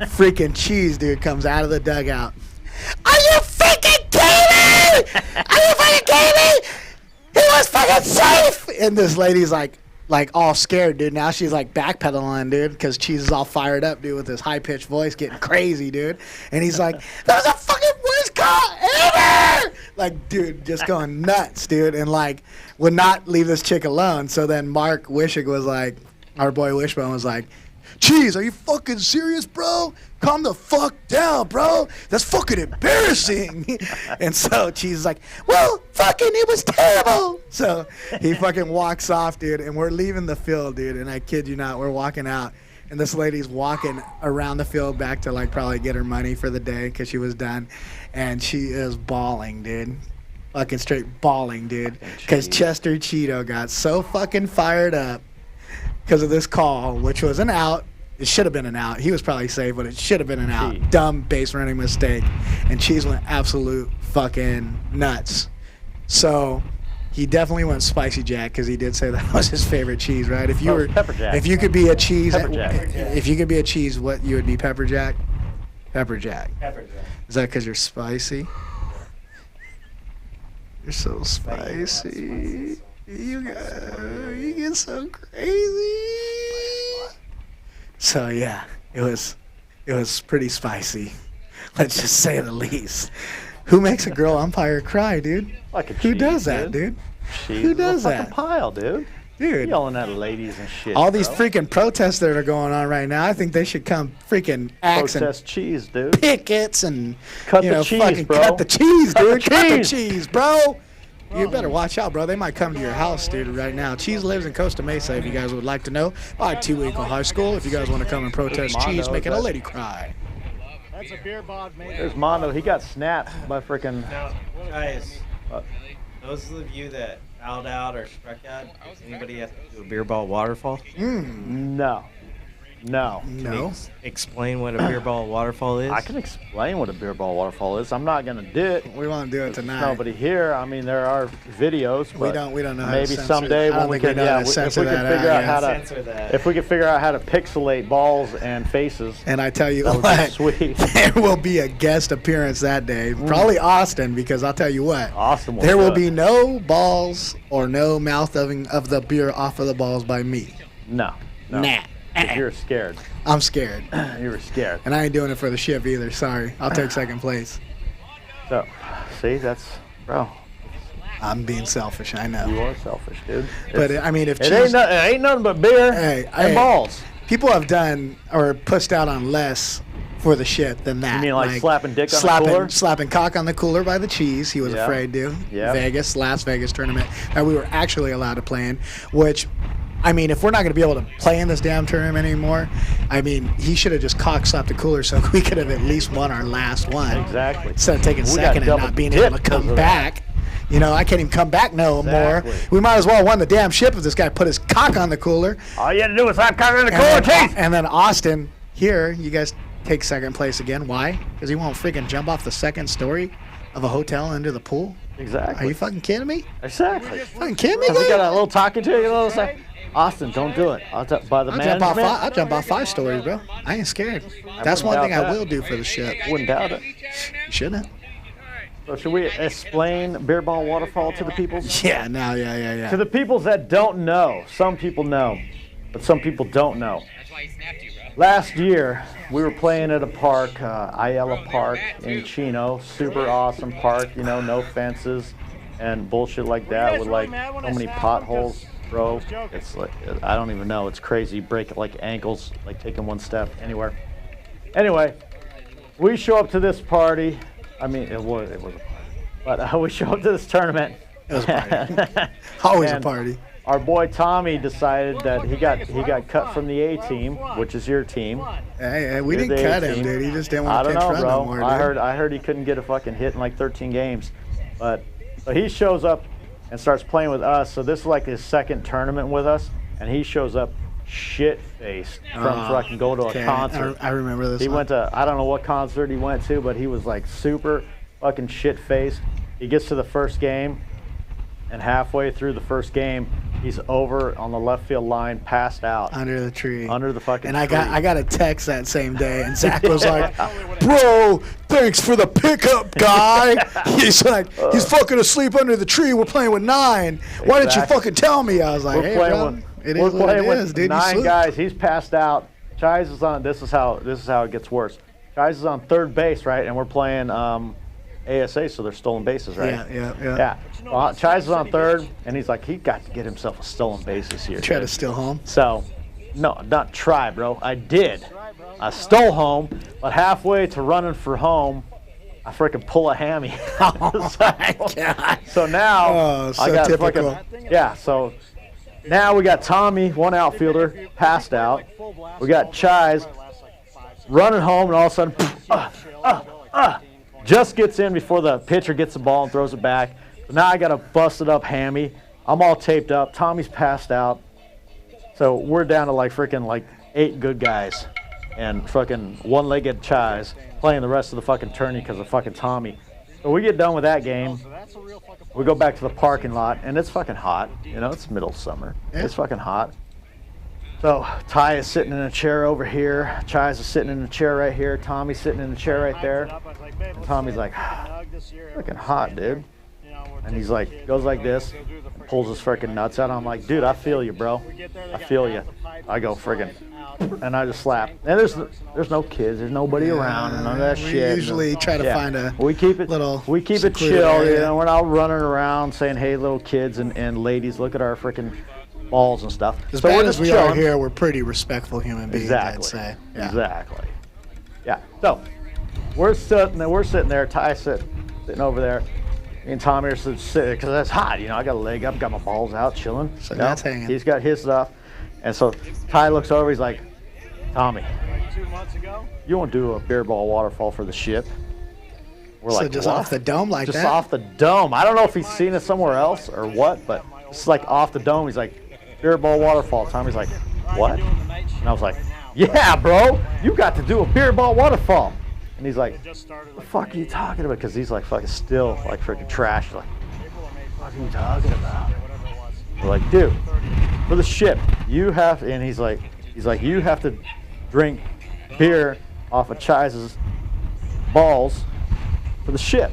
freaking Cheese, dude, comes out of the dugout. Are you freaking kidding me? Are you freaking kidding me? He was fucking safe. And this lady's like all scared, dude. Now she's backpedaling, dude, because Cheese is all fired up, dude, with his high-pitched voice getting crazy, dude. And he's like, that was the fucking worst call ever! Dude, just going nuts, dude. And, would not leave this chick alone. So then Mark Wishig was our boy Wishbone was like, Cheese, are you fucking serious, bro? Calm the fuck down, bro. That's fucking embarrassing. And so Cheese is like, well, fucking, it was terrible. So he fucking walks off, dude, and we're leaving the field, dude. And I kid you not, we're walking out. And this lady's walking around the field back to probably get her money for the day because she was done. And she is bawling, dude. Fucking straight bawling, dude. Because Chester Cheeto got so fucking fired up because of this call, which was an out. It should have been an out. He was probably safe, but it should have been an out. Cheese. Dumb base running mistake. And Cheese went absolute fucking nuts. So he definitely went Spicy Jack because he did say that was his favorite cheese, right? If you were, Pepper Jack. if you could be a cheese, Pepper Jack. if you could be a cheese, what you would be? Pepper Jack. Pepper Jack. Pepper Jack. Is that because you're spicy? You're so spicy. You get so crazy. So yeah, it was pretty spicy. Let's just say the least. Who makes a girl umpire cry, dude? Who does that, dude? Who does that? Pile, dude. Dude. Yelling at ladies and shit. All these bro. freaking protests that are going on right now, I think they should come freaking axe and Protest cheese, dude. pickets and Cut the cheese, fucking bro. cut the cheese, dude. Cut the cheese. cheese, bro. You better watch out, bro. They might come to your house, dude, right now. Cheese lives in Costa Mesa, if you guys would like to know. By T-Winkle High School, if you guys want to come and protest Mondo, cheese making a but- lady cry. That's a beer bod made. There's Mondo. He got snapped by freaking. Now, guys, those of you that fouled out or struck out, does anybody have to do a beer ball waterfall? No. No. No. Explain what a beer ball waterfall is. I can explain what a beer ball waterfall is. I'm not gonna do it. We want to do it tonight. Nobody here. I mean, there are videos. But We don't know how to maybe censor. someday I when don't we think can, know how to if we censor can that figure out, out yeah. how to, Censor that. if we can figure out how to pixelate balls and faces, And I tell you that would be what, sweet. there will be a guest appearance that day. Probably Austin, because I'll tell you what. Austin will There do will it. be no balls or no mouth of the beer off of the balls by me. No. Nah. 'Cause you're scared. I'm scared. You were scared. And I ain't doing it for the ship either. Sorry. I'll take second place. So, see, that's, bro, I'm being selfish. I know. you are selfish, dude. But It's- I mean, if it ain't nothing but beer Hey, and hey. balls. people have done or pushed out on less for the shit than that. You mean like slapping dick on the cooler? Slapping cock on the cooler by the cheese. He was Yeah. afraid to. Yeah. Las Vegas tournament that we were actually allowed to play in, which, I mean, if we're not going to be able to play in this damn tournament anymore, I mean, he should have just cock slapped the cooler so we could have at least won our last one. Exactly. Instead of taking We got second and double not being dip able to because come of that. back. You know, I can't even come back no Exactly. more. We might as well have won the damn ship if this guy put his cock on the cooler. All you had to do was slap cock in the And cooler, then, cheese. and then Austin, here, you guys take second place again. Why? Because he won't freaking jump off the second story of a hotel into the pool? Exactly. Are you fucking kidding me? Exactly. Fucking kidding me? Because we dude? got a little talking to you, a little say, Austin, don't do it. By the management. I'll jump off 5 stories, bro. I ain't scared. That's one doubt thing I that. will do for the ship. Wouldn't doubt it. You shouldn't. So should we explain beer ball waterfall to the people? Yeah, no, yeah. To the people that don't know, some people know, but some people don't know. Last year, we were playing at a park, Ayala Park in Chino. Super awesome park, you know, no fences and bullshit like that with like so many potholes, bro. It's like, I don't even know. It's crazy. You break like ankles, like taking one step anywhere. Anyway, we show up to this party. I mean, it was a party. But we show up to this tournament. It was a party. Always a And party. Our boy Tommy decided that he got cut from the A team, which is your team. Hey, we You're didn't the cut A him, team. dude. He just didn't I want to don't pitch know, front bro. no more, dude. I heard he couldn't get a fucking hit in like 13 games. But so he shows up and starts playing with us. So this is like his second tournament with us, and he shows up shit-faced from fucking go to Okay, a concert. I remember this He one. went to, I don't know what concert he went to, but he was like super fucking shit-faced. He gets to the first game, and halfway through the first game, he's over on the left field line, passed out Under the tree. under the fucking And tree. I got a text that same day, and Zach was like, "Bro, thanks for the pickup, guy." He's like, "He's fucking asleep under the tree. We're playing with 9. Why didn't you Exactly. fucking tell me?" I was like, We're "Hey, playing bro, with, it we're is what playing it with is, dude. You 9 sleep." guys. He's passed out. Chise is on. This is how it gets worse. Chise is on third base, right? And we're playing ASA, so they're stolen bases, right? Yeah. Yeah. Well, Chise is on third, and he's like, he got to get himself a stolen base this year. Try to dude. steal home. So, no, not try, bro. I did. I stole home, but halfway to running for home, I freaking pull a hammy. Oh my God. So now Oh, so I got typical. fucking, yeah. So now we got Tommy, one outfielder, passed out. We got Chise running home, and all of a sudden, just gets in before the pitcher gets the ball and throws it back. So now I got a busted up hammy. I'm all taped up. Tommy's passed out. So we're down to like freaking like 8 good guys and fucking one-legged Chise playing the rest of the fucking tourney because of fucking Tommy. So we get done with that game. We go back to the parking lot, and it's fucking hot. You know, it's middle summer. Yeah. It's fucking hot. So Ty is sitting in a chair over here. Chise is sitting in a chair right here. Tommy's sitting in a chair right there. And Tommy's like, fucking hot, dude. And he's like, goes like this, and pulls his freaking nuts out. I'm like, dude, I feel you, bro. I feel you. I go friggin', and I just slap. And there's no kids, there's nobody around, and none of that We shit. usually try to find a we keep it little we keep it secluded chill. You area. know, we're not running around saying, hey, little kids and ladies, look at our freaking balls and stuff. As So we're bad as just we are chilling. here, we're pretty respectful human beings, Exactly. I'd say. Yeah. Exactly. Yeah. So we're sitting there. Ty sitting over there. Me and Tommy are sitting because that's hot. You know, I got a leg up, got my balls out, chilling. So you know? that's hanging. He's got his stuff, and so Ty looks over. He's like, Tommy, 2 months ago. you want to do a beer ball waterfall for the ship? We're So like, just what? off the dome like Just that? off the dome. I don't know if he's seen it somewhere else or what, but it's like off the dome. He's like, beer ball waterfall. Tommy's like, what? And I was like, yeah, bro, you got to do a beer ball waterfall. And he's like, Just started the like fuck are you talking about? Because he's like fucking still like freaking trash. Like, what are you talking about? whatever it was. We're like, dude, for the ship, you have, and he's like, you have to drink beer off of Chisey's balls for the ship.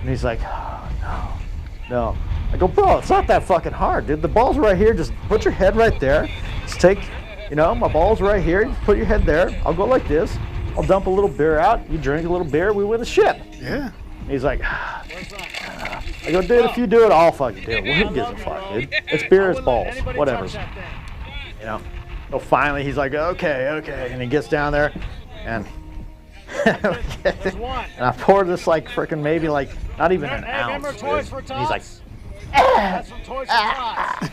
And he's like, oh, no. I go, bro, it's not that fucking hard, dude. The ball's right here. Just put your head right there. Just take, my ball's right here. Just put your head there. I'll go like this. I'll dump a little beer out. You drink a little beer. We win the ship. Yeah. He's like, I go, dude, if you do it, I'll fucking do it. Well, who gives a fuck, dude? It's beer, it's balls, whatever. So finally, he's like, okay. And he gets down there, and and I poured this like freaking maybe like not even an ounce. Remember Toys for Dude. And he's like, Tots? That's from Toys for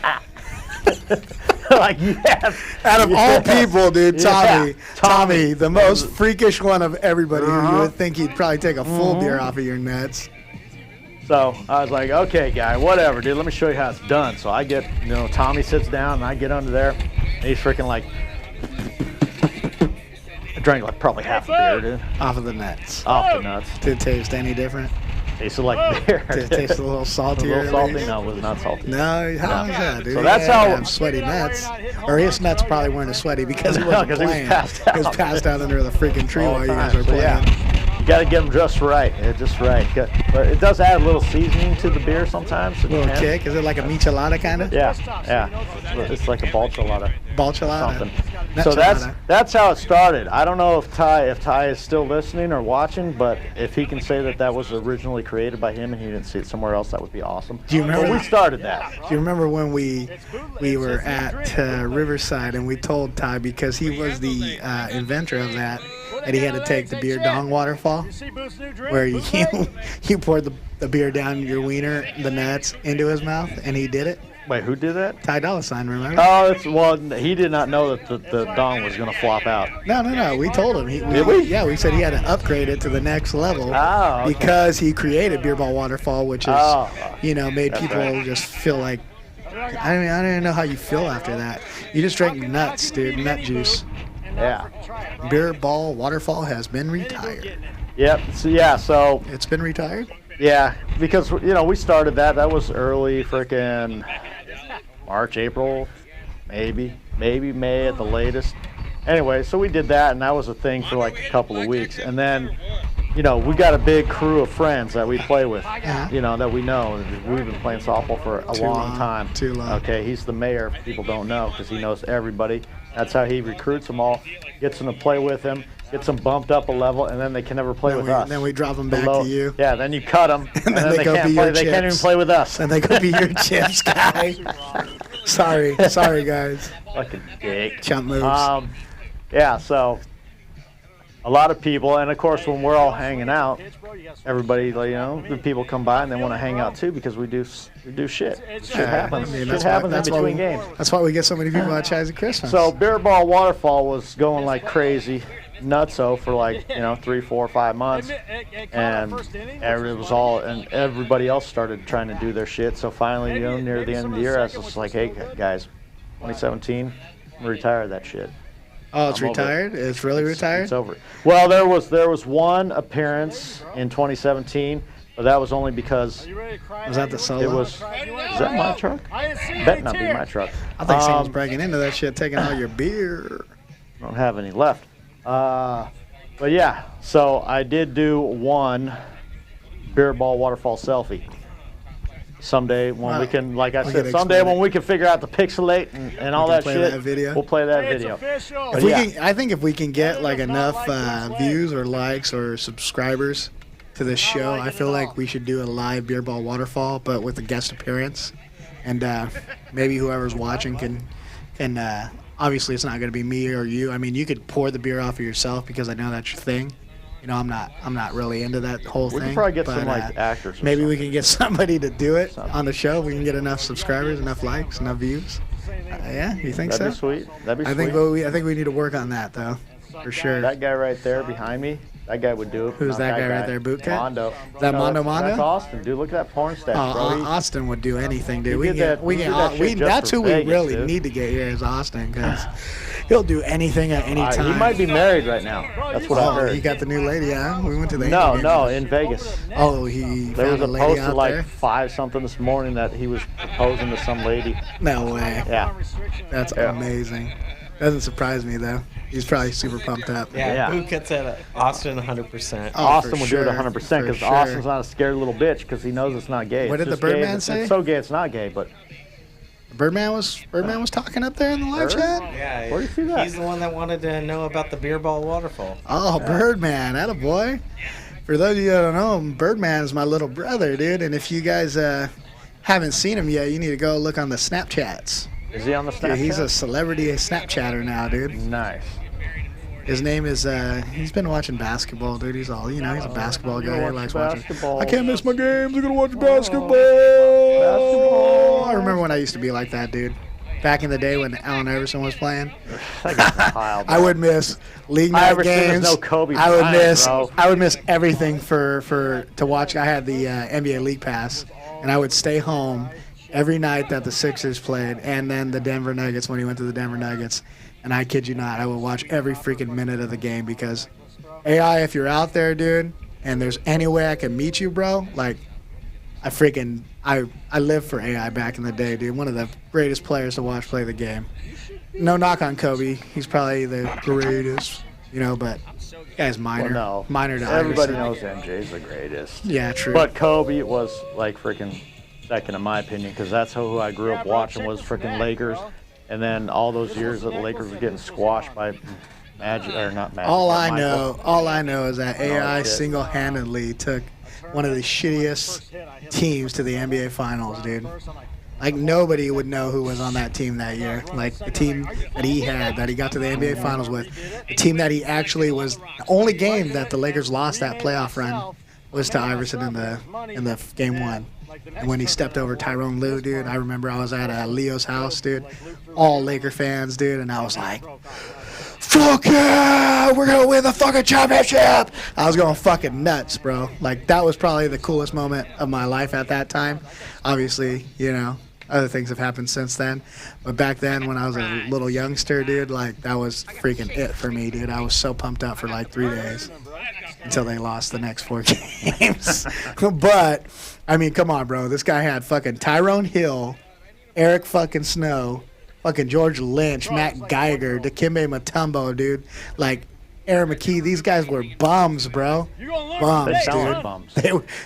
Tots. like yes. Out of all people, dude, Yeah. Tommy, the most freakish one of everybody. Who you would think he'd probably take a full beer off of your nuts. So I was like, okay, guy, whatever, dude. Let me show you how it's done. So I get, Tommy sits down, and I get under there, and he's freaking like, I drank like probably half a beer, dude. Off of the nuts. Off the nuts. Did it taste any different? Tasted like beer. Did it taste a little A saltier? little salty? No, it was not salty. No, how was that, dude? So that's He had to how- have sweaty nuts. Or his nuts probably weren't as sweaty because he No, wasn't 'cause he was playing. passed out. He was passed out under the freaking tree All while the you guys time. were So, playing. yeah, you got to get them just right. Just right. But it does add a little seasoning to the beer sometimes. It Little can. kick. Is it like a michelada kind of? Yeah. It's like a balchelada. Balchelada. Something. Nut So chelada. that's how it started. I don't know if Ty is still listening or watching, but if he can say that was originally created by him and he didn't see it somewhere else, that would be awesome. Do you remember- But we started that. Do you remember when we were at Riverside and we told Ty because he was the inventor of that he had to take the beer dong waterfall where you you poured the beer down your wiener, the nuts into his mouth, and he did it. Wait, who did that? Ty Dolla $ign, remember? Well, he did not know that the dong was going to flop out. No. We told him. Did we? Yeah, we said he had to upgrade it to the next level Oh, okay. because he created Beer Ball Waterfall, which is, Oh, made that's people right. just feel like. I don't even know how you feel after that. You just drank nuts, dude, nut juice. Yeah. Beer Ball Waterfall has been retired. Yep. So It's been retired? yeah, because we started that. That was early freaking March, April, maybe May at the latest. Anyway, so we did that, and that was a thing for like a couple of weeks, and then. We got a big crew of friends that we play with, that we know. We've been playing softball for a long time. Too long. Okay, he's the mayor. People don't know because he knows everybody. That's how he recruits them all, gets them to play with him, gets them bumped up a level, and then they can never play with us. Then we drop them back Below- to you. Yeah, then you cut them, and then they go can't be play. your They can't even chips. play with us. And they go be your chips guy. Sorry, guys. Fucking dick. Chump moves. Yeah, so a lot of people, and of course when we're all hanging out, everybody, the people come by and they want to hang out too because we do shit. Shit happens. Shit happens in between games. That's why we get so many people at Chisey Christmas. So Beer Ball Waterfall was going like crazy, nutso for like 3, 4, 5 months, and it was all, and everybody else started trying to do their shit. So finally, near the end of the year, I was just like, hey guys, 2017, I'm gonna retire that shit. oh, it's I'm over it. retired? It's really retired? It's over. Well, there was one appearance in 2017, but that was only because Was that the solo? it was. Is that my truck? Bet not be my truck. I think someone's breaking into that shit, taking all your beer. Don't have any left. But yeah, so I did do one Beer Ball Waterfall selfie. Someday when we can, like I We said, can someday explain when we can figure out the pixelate and all can that play shit, that video. we'll play that It's video. official. But If we yeah. can, I think if we can get like enough views or likes or subscribers to this show, I feel like we should do a live Beer Ball Waterfall, but with a guest appearance, and maybe whoever's watching can. Obviously, it's not going to be me or you. I mean, you could pour the beer off of yourself because I know that's your thing. I'm not really into that whole We thing. could probably get but, some like actors. Or maybe we something. can get somebody to do it on the show. We can get enough subscribers, enough likes, enough views. Yeah, you think That'd so? be sweet. That'd be I sweet. think we need to work on that though, for sure. That guy right there behind me, That guy would do it. Who's Not that guy right there, Bootcat? Mondo. Is that Mondo Mondo? That's Austin, dude. Look at that porn stash, Oh, bro. Austin would do anything, dude. He did that shit just That's for who Vegas, we really dude. need to get here is Austin, because he'll do anything at any time. He might be married right now. That's what I Oh, heard. he got the new lady, huh? We went to the No, Angel no, game. in Vegas. Oh, he There was found a a lady post at out like there? 5 something this morning that he was proposing to some lady. No way. Yeah. That's Yeah. amazing. Doesn't surprise me, though. He's probably super pumped up. Yeah, Yeah. Bootcat said Austin 100%. Oh, Austin for would sure, do it 100% for because sure. Austin's not a scared little bitch because he knows it's not gay. What It's did the just gay, Birdman it's say? so gay it's not gay, but Birdman was talking up there in the live Bird? chat? Yeah, Where do you see that? he's the one that wanted to know about the beer ball waterfall. Oh, Birdman, attaboy. For those of you that don't know him, Birdman is my little brother, dude. And if you guys haven't seen him yet, you need to go look on the Snapchats. is he on the Snapchat? Dude, he's a celebrity Snapchatter now, dude. Nice. His name is, he's been watching basketball, dude. He's all, he's a basketball You guy. He watch likes watching. basketball. I can't miss my games. I'm going to watch basketball. Basketball. I remember when I used to be like that, dude. Back in the day when Allen Iverson was playing. That guy's a pile, bro. I would miss league night Iverson is games. no Kobe I would Bryant, miss. bro. I would miss everything for to watch. I had the NBA League Pass, and I would stay home every night that the Sixers played, and then the Denver Nuggets when he went to the Denver Nuggets. And I kid you not, I would watch every freaking minute of the game because AI, if you're out there, dude, and there's any way I can meet you, bro, like I lived for AI back in the day, dude. One of the greatest players to watch play the game. No knock on Kobe. He's probably the greatest, but guy's minor. Well, no. Minor to Everybody Iverson. knows MJ's the greatest. Yeah, true. But Kobe was like freaking second in my opinion because that's who I grew up watching was freaking Lakers. And then all those years that the Lakers were getting squashed by Magic or not Magic. all but I Michael. know is that AI shit. single-handedly took one of the shittiest teams to the NBA Finals, dude. Like nobody would know who was on that team that year. Like the team that he had, that he got to the NBA Finals with, the team that he actually was. The only game that the Lakers lost that playoff run was to Iverson in the game one. And when he stepped over Tyrone Lue, dude, I remember I was at Leo's house, dude, all Laker fans, dude, and I was like, fuck yeah, we're going to win the fucking championship. I was going fucking nuts, bro. Like, that was probably the coolest moment of my life at that time. Obviously, other things have happened since then. But back then, when I was a little youngster, dude, like, that was freaking it for me, dude. I was so pumped up for like 3 days until they lost the next 4 games. But, I mean, come on, bro. This guy had fucking Tyrone Hill, Eric fucking Snow, fucking George Lynch, Matt Geiger, Dikembe Mutombo, dude. Like, Aaron McKee, these guys were bums, bro. Bums, They sound dude. like bums.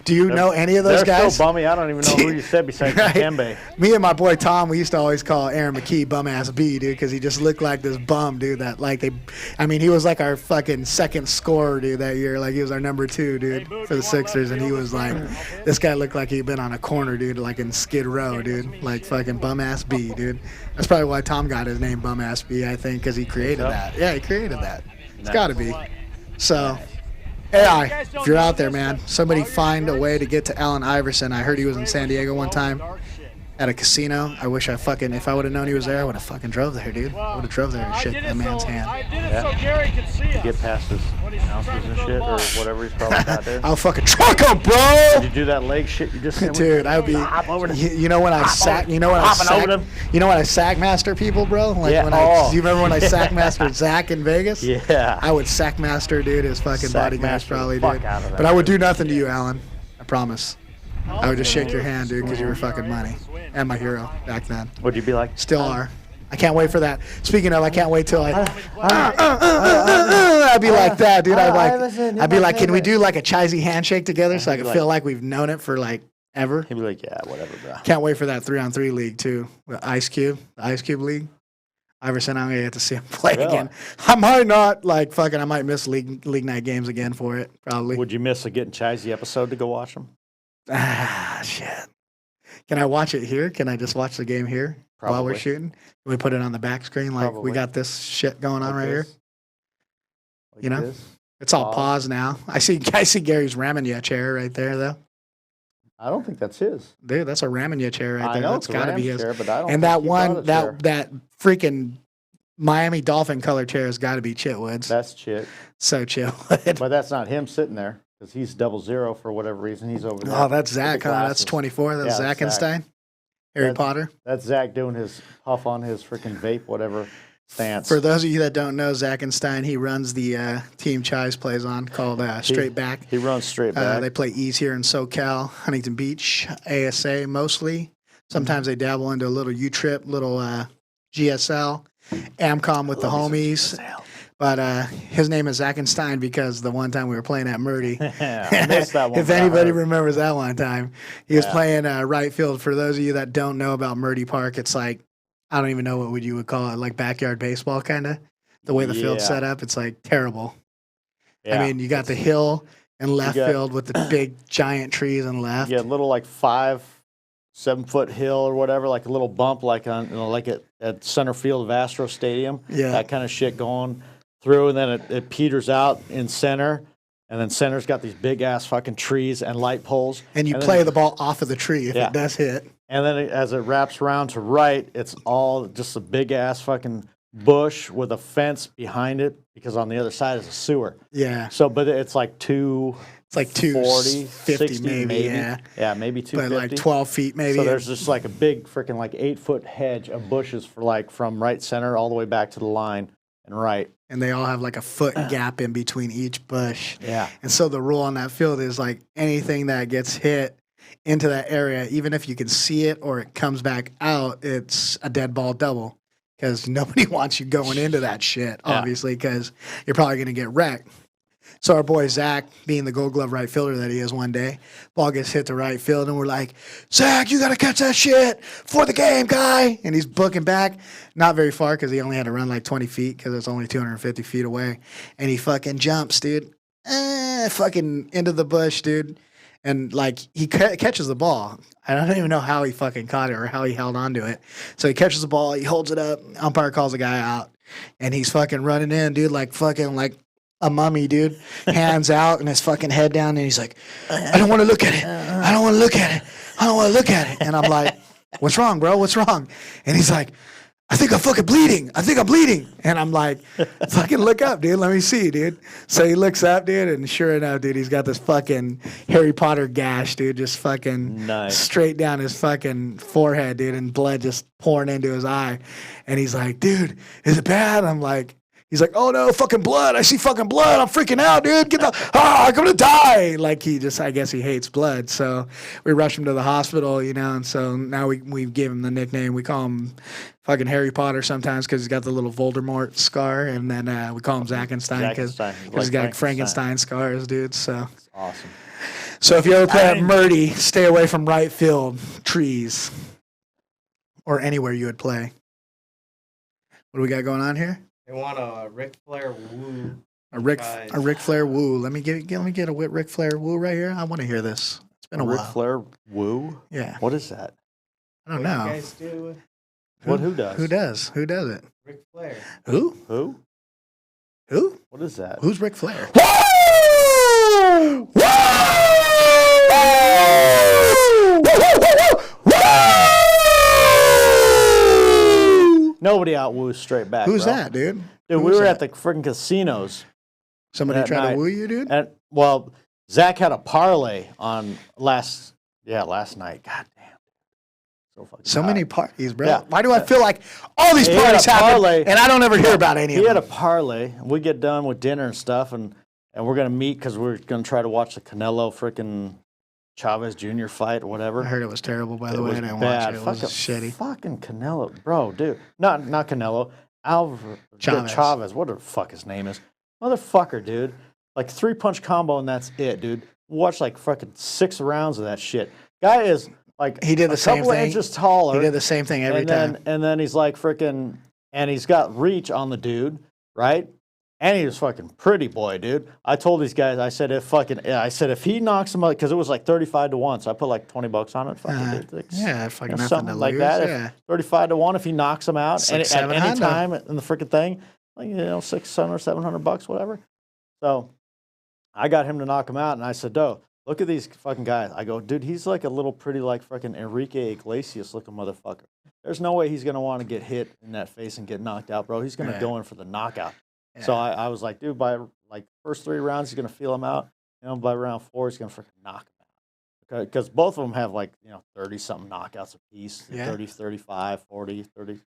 Do you know any of those They're guys? so bummy. I don't even know who you said besides Right? Dikembe. Me and my boy Tom, we used to always call Aaron McKee bum ass B, dude, because he just looked like this bum, dude. That like he was like our fucking second scorer, dude, that year. Like he was our number 2, dude, for the Sixers, and he was like, this guy looked like he'd been on a corner, dude, like in Skid Row, dude, like fucking bum ass B, dude. That's probably why Tom got his name bum ass B, I think, because he created that. Yeah, he created that. It's got to be. So, AI, if you're out there, man, somebody find a way to get to Allen Iverson. I heard he was in San Diego one time at a casino. I wish if I would have known he was there, I would have fucking drove there, dude. I would have drove there and shake that man's hand. I did it so Gary could see us. Get past his announcers and shit or whatever he's probably got there. I'll fucking truck him, Did bro. you do that leg shit you just said? Dude, I would be. Hop over to- You know when I sack. You know when I Hopping sack. over them. You know when I sackmaster people, bro. Like Yeah, when oh. do you remember when I sackmastered Zach in Vegas? Yeah. I would sackmaster, dude. His fucking bodyguards Sackmaster probably, the fuck dude. out of that But I would do dude. nothing to you, Alan. I promise. I would just shake your hand, dude, because you were fucking money and my hero back then. Would you be like? Still are. I can't wait for that. Speaking of, I can't wait till I'd be like that, dude. I'd be like, can we do like a Chisey handshake together so I can feel like we've known it for like ever? He'd be like, yeah, whatever, bro. Can't wait for that 3-on-3 league too. The Ice Cube League. Iverson, I'm gonna get to see him play Really? again. I might not I might miss league night games again for it, probably. Would you miss a Getting Chisey episode to go watch them? Ah, shit. Can I watch it here? Can I just watch the game here while we're Probably. shooting? Can we put it on the back screen like we Probably. got this shit going on right here? Like You know? this? It's all Pause. paused now. I see Gary's Ramanya chair right there though. I don't think that's his. Dude, that's a Ramanya chair right I there. know That's it's a gotta be Rams his. chair, but I don't And think that he brought one a chair. that freaking Miami Dolphin color chair has got to be Chitwood's. That's Chit. So Chitwood. But that's not him sitting there because he's 00 for whatever reason. He's over there. Oh, that's Zach, with the huh? That's glasses. 24. That's Yeah, that's Zackenstein. Harry That's- Potter. That's Zach doing his puff on his freaking vape, whatever stance. For those of you that don't know, Zackenstein, he runs the team Chise plays on called Straight Back. He runs straight back. They play Ease here in SoCal, Huntington Beach, ASA mostly. Sometimes they dabble into a little U-Trip, little GSL, AMCOM with the homies. But his name is Zackenstein because the one time we were playing at Murdy. I missed that one. If but I anybody heard. remembers that one time, he was Yeah. playing right field. For those of you that don't know about Murdy Park, it's like, I don't even know what you would call it, like backyard baseball kind of. The way the field's Yeah. set up, it's like terrible. Yeah. I mean, you got the hill and left got- field with the big giant trees and left. Yeah, little like 5-7 foot hill or whatever, like a little bump, like on like at center field of Astro Stadium. Yeah. That kind of shit going through, and then it peters out in center, and then center's got these big ass fucking trees and light poles. And you then- play the ball off of the tree if Yeah. it does hit. And then as it wraps around to right, it's all just a big ass fucking bush with a fence behind it because on the other side is a sewer. Yeah. So, but it's like It's like 240, 250 60 maybe, yeah. Yeah, maybe But 250. like 12 feet maybe. So there's just like a big freaking like 8-foot hedge of bushes for like from right center all the way back to the line and right. and they all have like a foot gap in between each bush. Yeah. And so the rule on that field is like anything that gets hit into that area, even if you can see it or it comes back out, it's a dead ball double because nobody wants you going into that shit, Yeah. obviously, because you're probably going to get wrecked. So our boy Zach, being the Gold Glove right fielder that he is one day, ball gets hit to right field, and we're like, Zach, you got to catch that shit for the game, guy. And he's booking back, not very far because he only had to run like 20 feet because it's only 250 feet away. And he fucking jumps, dude. Fucking into the bush, dude. And like he catches the ball. I don't even know how he fucking caught it or how he held onto it. So he catches the ball, he holds it up, umpire calls the guy out, and he's fucking running in, dude, like fucking like a mummy, dude. Hands out and his fucking head down, and he's like, I don't want to look at it. I don't want to look at it. I don't want to look at it. And I'm like, what's wrong, bro? What's wrong? And he's like, I think I'm fucking bleeding. I think I'm bleeding. And I'm like, fucking look up, dude. Let me see, dude. So he looks up, dude, and sure enough, dude, he's got this fucking Harry Potter gash, dude, just fucking Nice. straight down his fucking forehead, dude, and blood just pouring into his eye. And he's like, dude, is it bad? I'm like, he's like, oh no, fucking blood. I see fucking blood. I'm freaking out, dude. Get the, I'm gonna die. Like he just, I guess he hates blood. So we rush him to the hospital, you know, and so now we gave him the nickname. We call him fucking Harry Potter sometimes because he's got the little Voldemort scar, and then we call him Zackenstein because Zackenstein. he's got Like Frankenstein scars, dude. So Awesome. if you ever play at Murdy, stay away from right field, trees, or anywhere you would play. What do we got going on here? They want a Ric Flair woo. A Ric Guys. Flair woo. Let me get a Ric Flair woo right here. I want to hear this. It's been a Ric while. Flair woo? Yeah, What is that? I don't What do know. you guys do? Who does? Who does? Who does it? Ric Flair. Who? Who? Who? What is that? Who's Ric Flair? Nobody out woos straight back. Who's bro. that, dude? Dude, we Who's were that? at the freaking casinos. Somebody that tried night. to woo you, dude? And well, Zach had a parlay on last night. God damn. So fucking So tired. many parties, bro. Yeah. Why do I feel like all these He had parties a happen parlay. and I don't ever hear about any He of had a them? parlay. We get done with dinner and stuff, and we're gonna meet because we're gonna try to watch the Canelo freaking Chavez Jr. fight or whatever. I heard it was terrible, by the It way. was I didn't bad. watch it. It was Fucking- shitty. Fucking Canelo, bro, dude. Not Canelo. Chavez. Chavez. What the fuck his name is? Motherfucker, dude. Like 3-punch combo and that's it, dude. Watch like fucking 6 rounds of that shit. Guy is like He did the a same couple of thing. inches taller. He did the same thing every and time. then he's like freaking, and he's got reach on the dude, right? And he was fucking pretty boy, dude. I told these guys, I said if he knocks him out, because it was like 35-1, so I put like $20 on it. Fucking dude, like, Yeah, fucking nothing something to like lose. that. Yeah. 35-1 if he knocks him out It's and like at any 700. time in the freaking thing, like $600, $700, whatever. So I got him to knock him out, and I said, "No, look at these fucking guys. I go, dude, he's like a little pretty like fucking Enrique Iglesias looking motherfucker. There's no way he's gonna want to get hit in that face and get knocked out, bro. He's gonna go in for the knockout. Yeah. So I was like, dude, by like first 3 rounds, he's gonna feel him out. By round 4, he's gonna freaking knock him out. Because both of them have like 30 something knockouts apiece, 30, 35, 40, 30,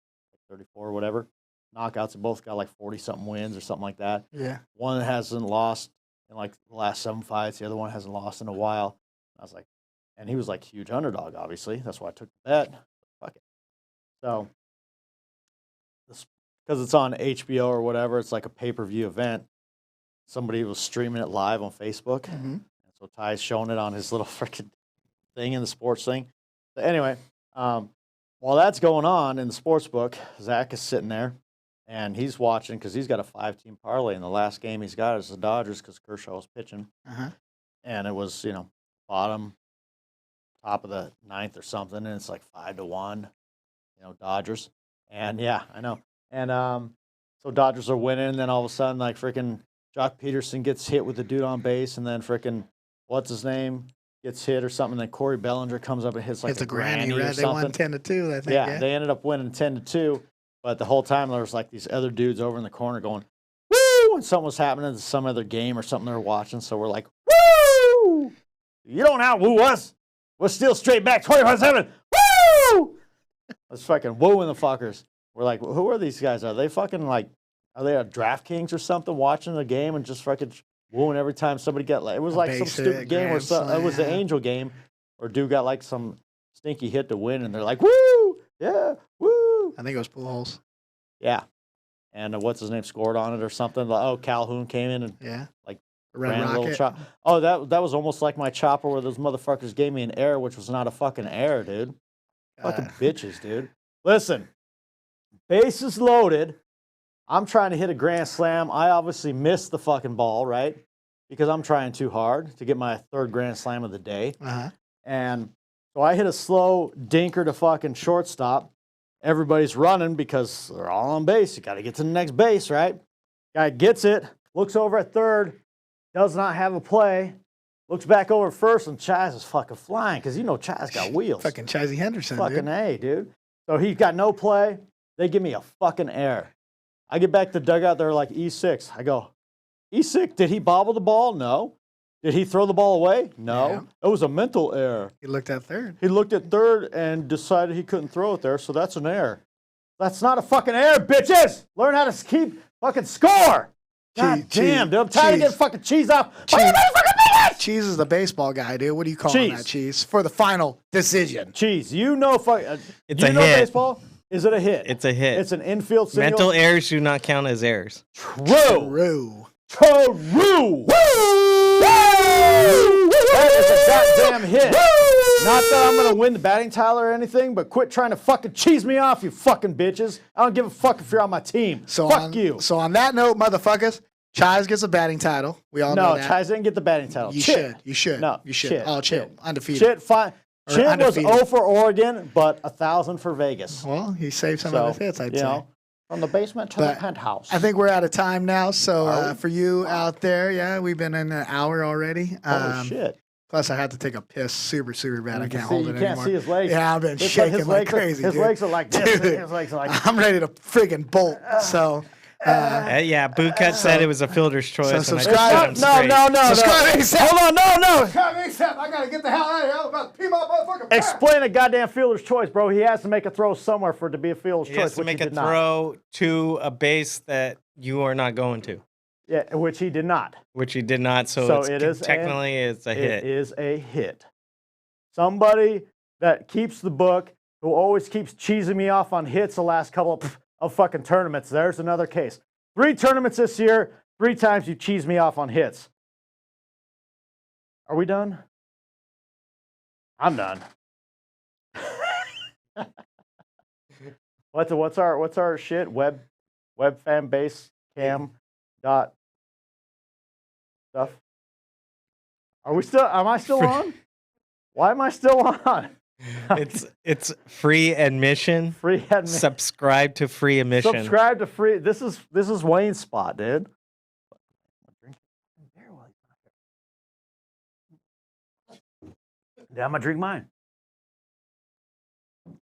34, whatever. Knockouts have both got like 40 something wins or something like that. Yeah. One hasn't lost in like the last 7 fights. The other one hasn't lost in a while. I was like, and he was like huge underdog, obviously. That's why I took the bet. Fuck it. So, because it's on HBO or whatever, it's like a pay-per-view event. Somebody was streaming it live on Facebook. Mm-hmm. So Ty's showing it on his little freaking thing in the sports thing. But anyway, while that's going on in the sports book, Zach is sitting there. And he's watching because he's got a 5-team parlay. And the last game he's got is the Dodgers because Kershaw was pitching. And it was, bottom, top of the 9th or something. And it's like 5-1, Dodgers. And yeah, I know. And so Dodgers are winning. And then all of a sudden, like freaking Jock Peterson gets hit with the dude on base. And then freaking, what's his name, gets hit or something. And then Corey Bellinger comes up and hits like it's a granny right? or something. They won 10-2, I think. Yeah, they ended up winning 10-2. But the whole time there was like these other dudes over in the corner going, woo! And something was happening to some other game or something they were watching. So we're like, woo! You don't outwoo us. We're still straight back 24/7. Woo! Let's fucking wooing the fuckers. We're like, who are these guys? Are they fucking like, are they at DraftKings or something watching the game and just fucking wooing every time somebody got like, it was like some stupid game where it was the Angel game where dude got like some stinky hit to win and they're like, woo! Yeah, woo! I think it was Pujols. Yeah. And what's his name scored on it or something. Oh, Calhoun came in and like ran a little chop. Oh, that was almost like my chopper where those motherfuckers gave me an error, which was not a fucking error, dude. Fucking bitches, dude. Listen, bases loaded. I'm trying to hit a grand slam. I obviously missed the fucking ball, right? Because I'm trying too hard to get my 3rd grand slam of the day. And so I hit a slow dinker to fucking shortstop. Everybody's running because they're all on base. You got to get to the next base, right? Guy gets it, looks over at 3rd, does not have a play, looks back over at 1st, and Chaz is fucking flying because Chaz got wheels. Fucking Chisey Henderson, fucking dude. A, dude. So he's got no play. They give me a fucking error. I get back to the dugout. They're like, E6. I go, E6, did he bobble the ball? No. Did he throw the ball away? No. Yeah. It was a mental error. He looked at 3rd. He looked at 3rd and decided he couldn't throw it there, so that's an error. That's not a fucking error, bitches! Learn how to keep fucking score! God damn, dude. I'm tired of getting fucking cheese off. Cheese is the baseball guy, dude. What do you call that, Cheese? For the final decision. Cheese, it's a hit. Baseball? Is it a hit? It's a hit. It's an infield single? Mental errors do not count as errors. True. Woo! That is a goddamn hit. Not that I'm going to win the batting title or anything, but quit trying to fucking cheese me off, you fucking bitches. I don't give a fuck if you're on my team. Fuck you. So on that note, motherfuckers, Chaz gets a batting title. We all know that. No, Chaz didn't get the batting title. You should. No, you should. Chit. Oh, Chit. Undefeated. Chit, fine. Chit was 0 for Oregon, but 1,000 for Vegas. Well, he saved some of his hits, I'd say. From the basement to the penthouse. I think we're out of time now. So for you out there, we've been in an hour already. Holy shit. Plus, I had to take a piss super, super bad. I can't hold it anymore. You can't see his legs. Yeah, I've been shaking like crazy, His legs are like this. His legs are like I'm ready to friggin' bolt. So... yeah, Bootcut said it was a fielder's choice. So subscribe. No. Subscribe ASAP. Hold on, no. Subscribe ASAP. I gotta get the hell out of here. I'm about to pee my motherfucking pants. Explain a goddamn fielder's choice, bro. He has to make a throw somewhere for it to be a fielder's choice. He has to make a throw to a base that you are not going to. Yeah, which he did not. Which he did not. So technically it's a hit. It is a hit. Somebody that keeps the book, who always keeps cheesing me off on hits the last couple of fucking tournaments. There's another case. 3 tournaments this year, 3 times you cheese me off on hits. Are we done? I'm done. What's our shit? Web fan base cam dot stuff. Am I still on? Why am I still on? It's free admission. Free admission. Subscribe to free admission. Subscribe to free. This is Wayne's spot, dude. I'm gonna drink mine.